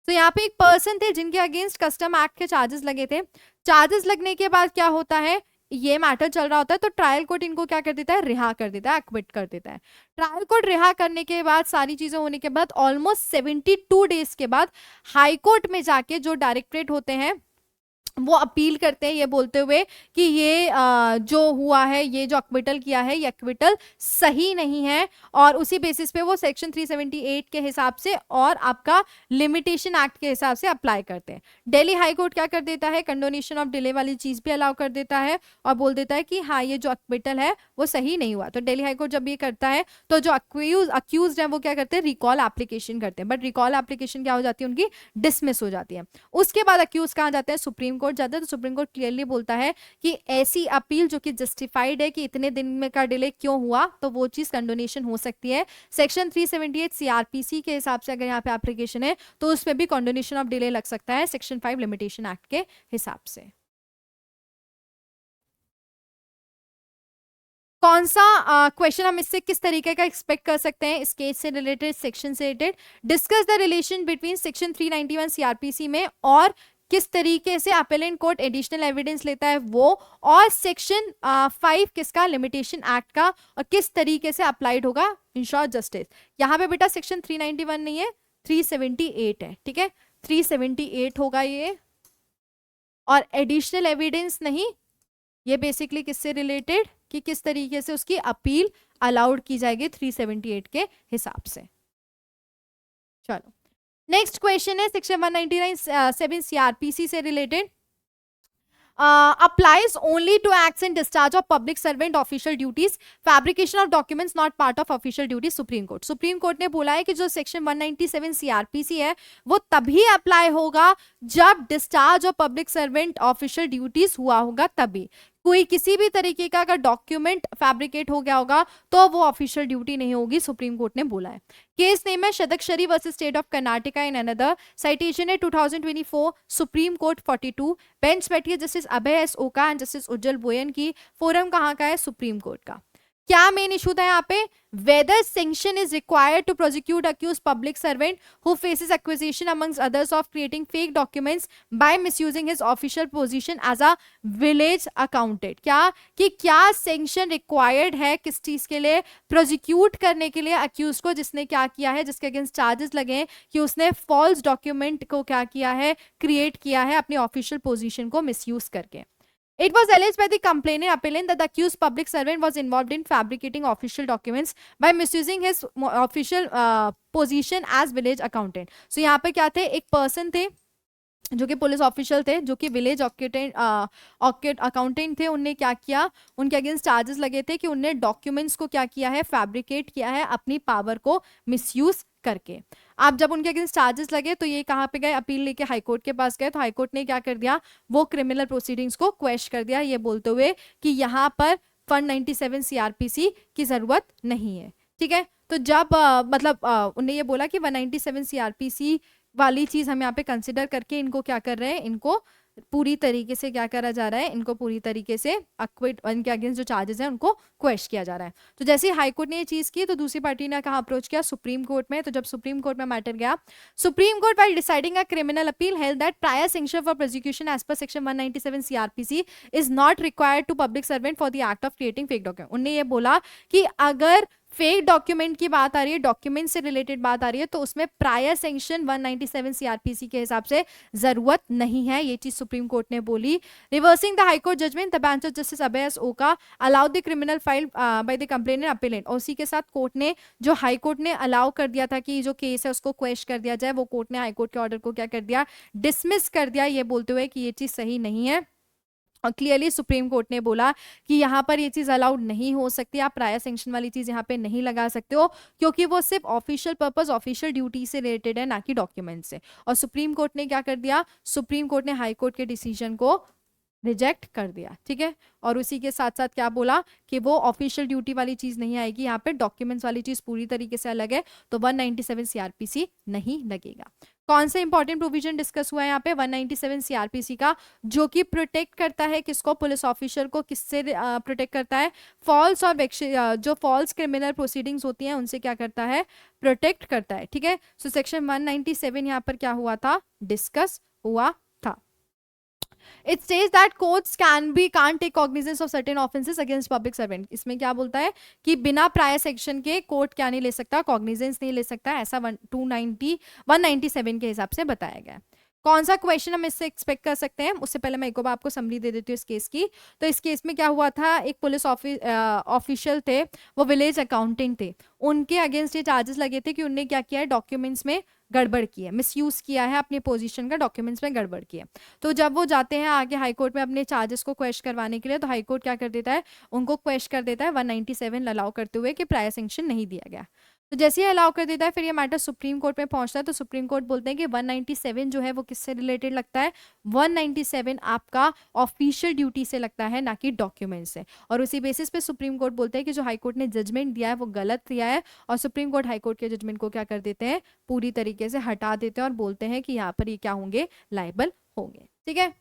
तो यहाँ पे एक पर्सन थे जिनके अगेंस्ट कस्टम एक्ट के चार्जेस लगे थे। चार्जेस लगने के बाद क्या होता है, ये मैटर चल रहा होता है तो ट्रायल कोर्ट इनको क्या कर देता है, रिहा कर देता है, एक्विट कर देता है। ट्रायल कोर्ट रिहा करने के बाद सारी चीजें होने के बाद ऑलमोस्ट 72 डेज के बाद हाई कोर्ट में जाके जो डायरेक्टरेट होते हैं वो अपील करते हैं ये बोलते हुए कि ये जो हुआ है, ये जो एक्विटल किया है, ये एक्विटल सही नहीं है, और उसी बेसिस पे वो सेक्शन 378 के हिसाब से और आपका लिमिटेशन एक्ट के हिसाब से अप्लाई करते हैं। दिल्ली हाई कोर्ट क्या कर देता है, कंडोनेशन ऑफ डिले वाली चीज भी अलाउ कर देता है और बोल देता है कि हाँ ये जो एक्विटल है वो सही नहीं हुआ। तो दिल्ली हाई कोर्ट जब ये करता है तो जो अक्यूज है वो क्या करते हैं, रिकॉल एप्लीकेशन करते हैं, बट रिकॉल एप्लीकेशन क्या हो जाती है, उनकी डिसमिस हो जाती है। उसके बाद अक्यूज कहाँ जाते हैं, सुप्रीम कोर्ट जाता है। तो सुप्रीम कोर्ट क्लियरली बोलता है कि ऐसी अपील जो कि जस्टिफाइड है कि इतने दिन में का डिले क्यों हुआ, तो वो चीज कंडोनेशन हो सकती है। सेक्शन 378 सीआरपीसी के हिसाब से अगर यहाँ पे एप्लीकेशन है तो उसमें भी कंडोनेशन ऑफ डिले लग सकता है सेक्शन 5 लिमिटेशन एक्ट के हिसाब से। कौन सा क्वेश्चन हम इससे किस तरीके का एक्सपेक्ट कर सकते हैं, इस केस से रिलेटेड, सेक्शन से related, discuss the relation between section 391 CrPC में और किस तरीके से अपेलेंट कोर्ट एडिशनल एविडेंस लेता है वो, और सेक्शन 5 किसका, लिमिटेशन एक्ट का, और किस तरीके से अप्लाइड होगा इन शॉर्ट जस्टिस। यहाँ पे बेटा सेक्शन 391 नहीं है, 378 है। ठीक है, 378 होगा ये, और एडिशनल एविडेंस नहीं, ये बेसिकली किससे रिलेटेड कि किस तरीके से उसकी अपील अलाउड की जाएगी 378 के हिसाब से। चलो नेक्स्ट क्वेश्चन है सेक्शन 199(7) सीआरपीसी से related, applies only to acts in discharge of public servant official duties, fabrication of documents not part of official duties। Supreme court ने बोला है कि जो सेक्शन 197 सीआरपीसी है वो तभी अप्लाई होगा जब discharge of public servant official duties हुआ होगा, तभी। कोई किसी भी तरीके का अगर डॉक्यूमेंट फैब्रिकेट हो गया होगा तो वो ऑफिशियल ड्यूटी नहीं होगी, सुप्रीम कोर्ट ने बोला है। केस नेम है Shadakshari versus state of Karnataka in another, citation है 2024 सुप्रीम कोर्ट 42, बेंच बैठी है justice Abhay S Oka and justice Ujjal Bhuyan की, फोरम कहाँ का है, सुप्रीम कोर्ट का। क्या मेन इशू था यहाँ पे, whether sanction is required to prosecute accused public servant who faces accusation amongst others of creating fake documents by misusing his official position as a village accountant। क्या sanction required है किस चीज के लिए, prosecute करने के लिए accused को जिसने क्या किया है, जिसके against charges लगे हैं कि उसने false document को क्या किया है, create किया है अपनी official position को misuse करके। It was alleged by the complainant appellant that the accused public servant was involved in fabricating official documents by misusing his official position as village accountant। So यहाँ पे क्या थे, एक पर्सन थे जो कि पुलिस ऑफिशियल थे, जो कि विलेज अकाउंटेंट थे, उनने क्या किया, उनके अगेंस्ट चार्जेस लगे थे कि उनने डॉक्यूमेंट्स को क्या किया है, फैब्रिकेट किया है अपनी पावर को मिसयूज करके। आप जब उनके अगेंस्ट चार्जेस लगे तो ये कहाँ पे गए, अपील लेके हाईकोर्ट के पास गए, तो हाईकोर्ट ने क्या कर दिया, वो क्रिमिनल प्रोसीडिंग्स को क्वेश कर दिया, ये बोलते हुए कि यहाँ पर 197 सीआरपीसी की जरूरत नहीं है। ठीक है, तो जब उन्हें ये बोला कि 197 सीआरपीसी वाली चीज हम यहाँ पे कंसिडर करके इनको क्या कर रहे हैं, इनको पूरी तरीके से क्या करा जा रहा है, इनको पूरी तरीके से अक्विट, इनके अगेंस्ट जो चार्जेस हैं उनको क्वेश्चन किया जा रहा है। तो जैसे ही हाई कोर्ट ने ये चीज की तो दूसरी पार्टी ने कहा अप्रोच किया सुप्रीम कोर्ट में। तो जब सुप्रीम कोर्ट में मैटर गया, Supreme Court while deciding a criminal appeal held that prior sanction for prosecution as per section 197 CrPC is not required to public servant for the act of creating fake document. उन्होंने ये बोला कि अगर fake document की बात आ रही है, document से रिलेटेड बात आ रही है, तो उसमें प्रायर सैंक्शन 197 सीआरपीसी के हिसाब से जरूरत नहीं है। ये चीज सुप्रीम कोर्ट ने बोली। Reversing the high court judgment, the bench of justice Abhay S Oka allowed the criminal file by the complainant appellant. और उसी के साथ कोर्ट ने, जो हाई कोर्ट ने अलाउ कर दिया था कि जो केस है उसको क्वेश्चन कर दिया जाए, वो कोर्ट ने हाई कोर्ट के ऑर्डर को क्या कर दिया, डिसमिस कर दिया, ये बोलते हुए कि ये चीज सही नहीं है। और क्लियरली सुप्रीम कोर्ट ने बोला कि यहाँ पर ये चीज अलाउड नहीं हो सकती, आप प्रायर सैंक्शन वाली चीज यहाँ पे नहीं लगा सकते हो, क्योंकि वो सिर्फ ऑफिशियल पर्पस, ऑफिशियल ड्यूटी से रिलेटेड है, ना कि डॉक्यूमेंट से। और सुप्रीम कोर्ट ने क्या कर दिया, सुप्रीम कोर्ट ने हाई कोर्ट के डिसीजन को रिजेक्ट कर दिया, ठीक है। और उसी के साथ साथ क्या बोला कि वो ऑफिशियल ड्यूटी वाली चीज नहीं आएगी, यहाँ पे डॉक्यूमेंट्स वाली चीज पूरी तरीके से अलग है, तो 197 सीआरपीसी नहीं लगेगा। कौन सा इंपॉर्टेंट प्रोविजन डिस्कस हुआ है यहाँ पे, 197 सीआरपीसी का, जो कि प्रोटेक्ट करता है किसको, पुलिस ऑफिसर को। किससे प्रोटेक्ट करता है, फॉल्स और जो फॉल्स क्रिमिनल प्रोसीडिंग्स होती हैं उनसे क्या करता है, प्रोटेक्ट करता है, ठीक है। सो सेक्शन 197 यहाँ पर क्या हुआ था, डिस्कस हुआ था। It says that courts can't take cognizance of certain offenses against public servant। इसमें क्या बोलता है कि बिना प्रायर सेक्शन के कोर्ट क्या नहीं ले सकता, कॉग्निजेंस नहीं ले सकता, ऐसा 197 के हिसाब से बताया गया है। कौन सा क्वेश्चन हम इससे एक्सपेक्ट कर सकते हैं, उससे पहले मैं एक बार आपको समरी दे देती हूँ इस केस की। तो इस केस में क्या हुआ था, एक पुलिस ऑफिशियल थे, वो विलेज अकाउंटेंट थे, उनके अगेंस्ट ये चार्जेस लगे थे कि उनने क्या किया है, डॉक्यूमेंट्स में गड़बड़ की है, मिसयूज किया है अपनी पोजीशन का, डॉक्यूमेंट्स में गड़बड़ की है। तो जब वो जाते हैं आगे हाई कोर्ट में अपने चार्जेस को क्वेश्चन करवाने के लिए, तो हाई कोर्ट क्या कर देता है, उनको क्वेश्चन कर देता है 197 अलाउ करते हुए कि प्रायर सैंक्शन नहीं दिया गया। तो जैसे ही अलाउ कर देता है, फिर ये मैटर सुप्रीम कोर्ट में पहुंचता है। तो सुप्रीम कोर्ट बोलते हैं कि 197 जो है वो किससे रिलेटेड लगता है, 197 आपका ऑफिशियल ड्यूटी से लगता है, ना कि डॉक्यूमेंट से। और उसी बेसिस पे सुप्रीम कोर्ट बोलते हैं कि जो हाई कोर्ट ने जजमेंट दिया है वो गलत दिया है, और सुप्रीम कोर्ट हाई कोर्ट के जजमेंट को क्या कर देते हैं, पूरी तरीके से हटा देते हैं, और बोलते हैं कि यहाँ पर ये क्या होंगे, लायबल होंगे, ठीक है।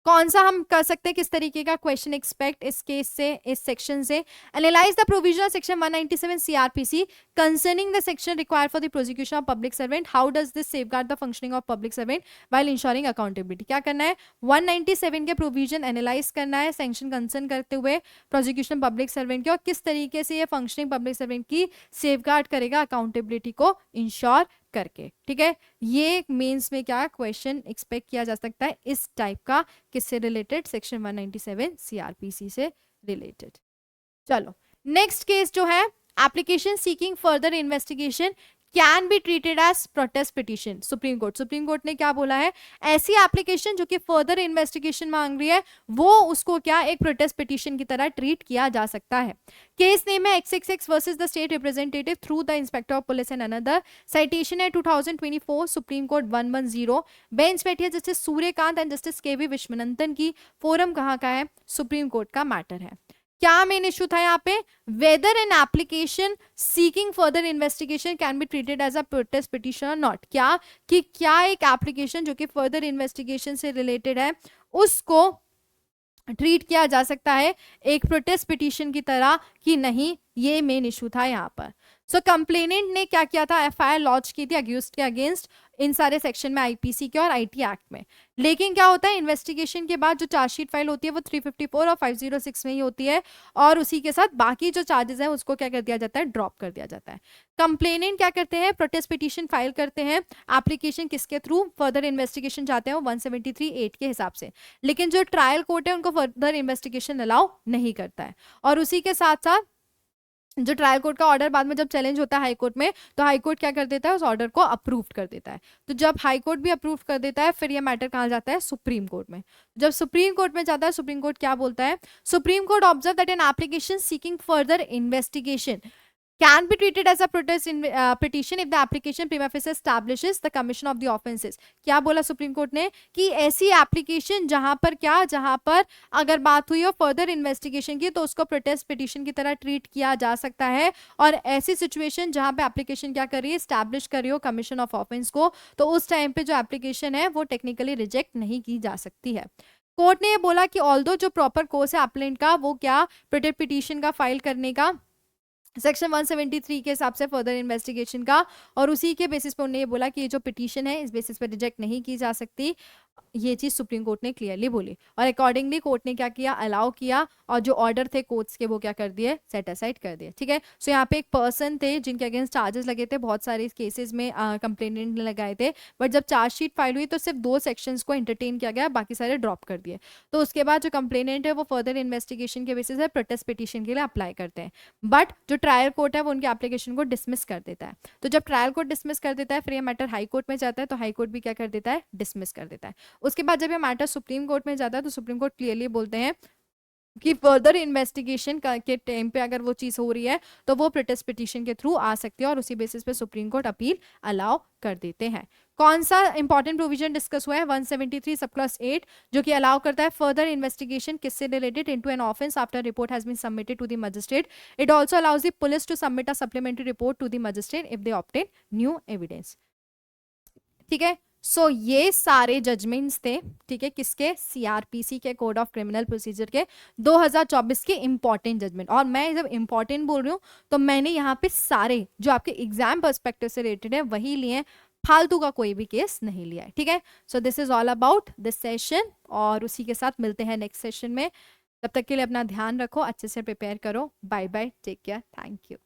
कौन सा हम कर सकते हैं, किस तरीके का क्वेश्चन एक्सपेक्ट इस केस से, इस सेक्शन से। Analyse the provision of section 197 CrPC concerning the section required for the prosecution of public servant, how does this safeguard the functioning of public servant while ensuring accountability. क्या करना है, 197 के provision analyse करना है, section concern करते हुए prosecution public servant के, और किस तरीके से ये फंक्शनिंग पब्लिक सर्वेंट की सेफगार्ड करेगा, अकाउंटेबिलिटी को इंश्योर करके, ठीक है। ये मेंस में क्या क्वेश्चन एक्सपेक्ट किया जा सकता है इस टाइप का, किससे रिलेटेड, सेक्शन 197 सीआरपीसी से रिलेटेड। चलो नेक्स्ट केस जो है, application seeking further investigation can be treated as protest petition. Supreme court ने क्या बोला है, ऐसी एप्लीकेशन जो कि फर्दर इन्वेस्टिगेशन मांग रही है, वो उसको क्या एक प्रोटेस्ट पिटीशन की तरह ट्रीट किया जा सकता है। केस नेम है XXX versus the state representative through the inspector of police and another. Citation है 2024 सुप्रीम कोर्ट 110। बेंच बैठी है justice Suryakant and justice KV Viswanathan की। फोरम कहाँ का है, सुप्रीम कोर्ट का मैटर है। क्या मेन इशू था यहाँ पे, whether an application seeking further investigation can be treated as a protest petition और नॉट। क्या कि क्या एक एप्लीकेशन जो कि फर्दर इन्वेस्टिगेशन से रिलेटेड है उसको ट्रीट किया जा सकता है एक प्रोटेस्ट पिटीशन की तरह कि नहीं, ये मेन इशू था यहाँ पर। सो कंप्लेनेंट ने क्या किया था, FIR लॉन्च की थी अक्यूज्ड के अगेंस्ट इन सारे सेक्शन में, IPC के और IT एक्ट में। लेकिन क्या होता है, इन्वेस्टिगेशन के बाद जो चार्जशीट फाइल होती है वो 354 और 506 में ही होती है, और उसी के साथ बाकी जो चार्जेस हैं उसको क्या कर दिया जाता है, ड्रॉप कर दिया जाता है। कंप्लेनेंट क्या करते हैं, प्रोटेस्ट पिटीशन फाइल करते हैं, एप्लीकेशन किसके थ्रू, फर्दर इन्वेस्टिगेशन चाहते हैं वो 173(8) के हिसाब से। लेकिन जो ट्रायल कोर्ट है उनको फर्दर इन्वेस्टिगेशन अलाउ नहीं करता है। और उसी के साथ साथ जो ट्रायल कोर्ट का ऑर्डर बाद में जब चैलेंज होता है हाई कोर्ट में, तो हाई कोर्ट क्या कर देता है, उस ऑर्डर को अप्रूव कर देता है। तो जब हाई कोर्ट भी अप्रूव कर देता है, फिर ये मैटर कहाँ जाता है, सुप्रीम कोर्ट में। जब सुप्रीम कोर्ट में जाता है, सुप्रीम कोर्ट क्या बोलता है, Supreme Court observe that N application seeking further investigation can be treated as a protest in petition if the application prima facie establishes the commission of the offenses. क्या बोला supreme court ने कि ऐसी application जहां पर क्या, जहां पर अगर बात हुई हो फर्दर इन्वेस्टिगेशन की तो उसको प्रोटेस्ट पिटीशन की तरह ट्रीट किया जा सकता है, और ऐसी सिचुएशन जहां पे एप्लीकेशन क्या कर रही है, स्टैब्लिश कर रही हो कमीशन ऑफ ऑफेंस को, तो उस टाइम पे जो एप्लीकेशन है वो टेक्निकली रिजेक्ट नहीं की जा सकती है. कोर्ट ने ये बोला कि ऑल्दो जो प्रॉपर कोर्स है एप्लेंट का वो क्या, प्रोटेस्ट पिटीशन का फाइल करने का सेक्शन 173 के हिसाब से फर्दर इन्वेस्टिगेशन का, और उसी के बेसिस पे उन्होंने ये बोला कि ये जो पिटीशन है इस बेसिस पे रिजेक्ट नहीं की जा सकती. ये चीज सुप्रीम कोर्ट ने क्लियरली बोली, और अकॉर्डिंगली कोर्ट ने क्या किया, अलाउ किया, और जो ऑर्डर थे कोर्ट्स के वो क्या कर दिए, सेट असाइड कर दिए. ठीक है. सो यहाँ पे एक पर्सन थे जिनके अगेंस्ट चार्जेस लगे थे, बहुत सारे केसेस में कंप्लेनेंट ने लगाए थे, बट जब चार्जशीट फाइल हुई तो सिर्फ 2 सेक्शंस को एंटरटेन किया गया, बाकी सारे ड्रॉप कर दिए. तो उसके बाद जो कंप्लेनेंट है वो फर्दर इन्वेस्टिगेशन के बेसिस पे प्रोटेस्ट पिटीशन के लिए अप्लाई करते हैं, बट जो ट्रायल कोर्ट है वो उनके एप्लीकेशन को डिसमिस कर देता है. तो जब ट्रायल कोर्ट डिसमिस कर देता है फिर ये मैटर हाई कोर्ट में जाता है, तो हाई कोर्ट भी क्या कर देता है, डिसमिस कर देता है. उसके बाद जब ये मैटर सुप्रीम कोर्ट में जाता है तो सुप्रीम कोर्ट क्लियरली बोलते हैं कि फर्दर इन्वेस्टिगेशन के टाइम पे अगर वो चीज हो रही है तो वो प्रोटेस्ट पिटीशन के थ्रू आ सकती है, और उसी बेसिस पे सुप्रीम कोर्ट अपील अलाउ कर देते हैं. कौन सा इंपॉर्टेंट प्रोविजन डिस्कस हुआ है, 173 सब क्लास 8, जो कि अलाउ करता है फर्दर इन्वेस्टिगेशन किससे related into an offence after report has been submitted to the magistrate. It also allows the police to submit a supplementary report to the magistrate if they obtain new evidence. ठीक है. सो ये सारे judgements थे, ठीक है, किसके, CrPC के, code of criminal procedure के 2024 के इंपॉर्टेंट जजमेंट. और मैं जब इंपॉर्टेंट बोल रही हूँ तो मैंने यहाँ पे सारे जो आपके एग्जाम पर्सपेक्टिव से रिलेटेड है वही लिए, फालतू का कोई भी केस नहीं लिया है. ठीक है. So this is all about this session, और उसी के साथ मिलते हैं नेक्स्ट सेशन में. तब तक के लिए अपना ध्यान रखो, अच्छे से प्रिपेयर करो. Bye bye, take care, thank you.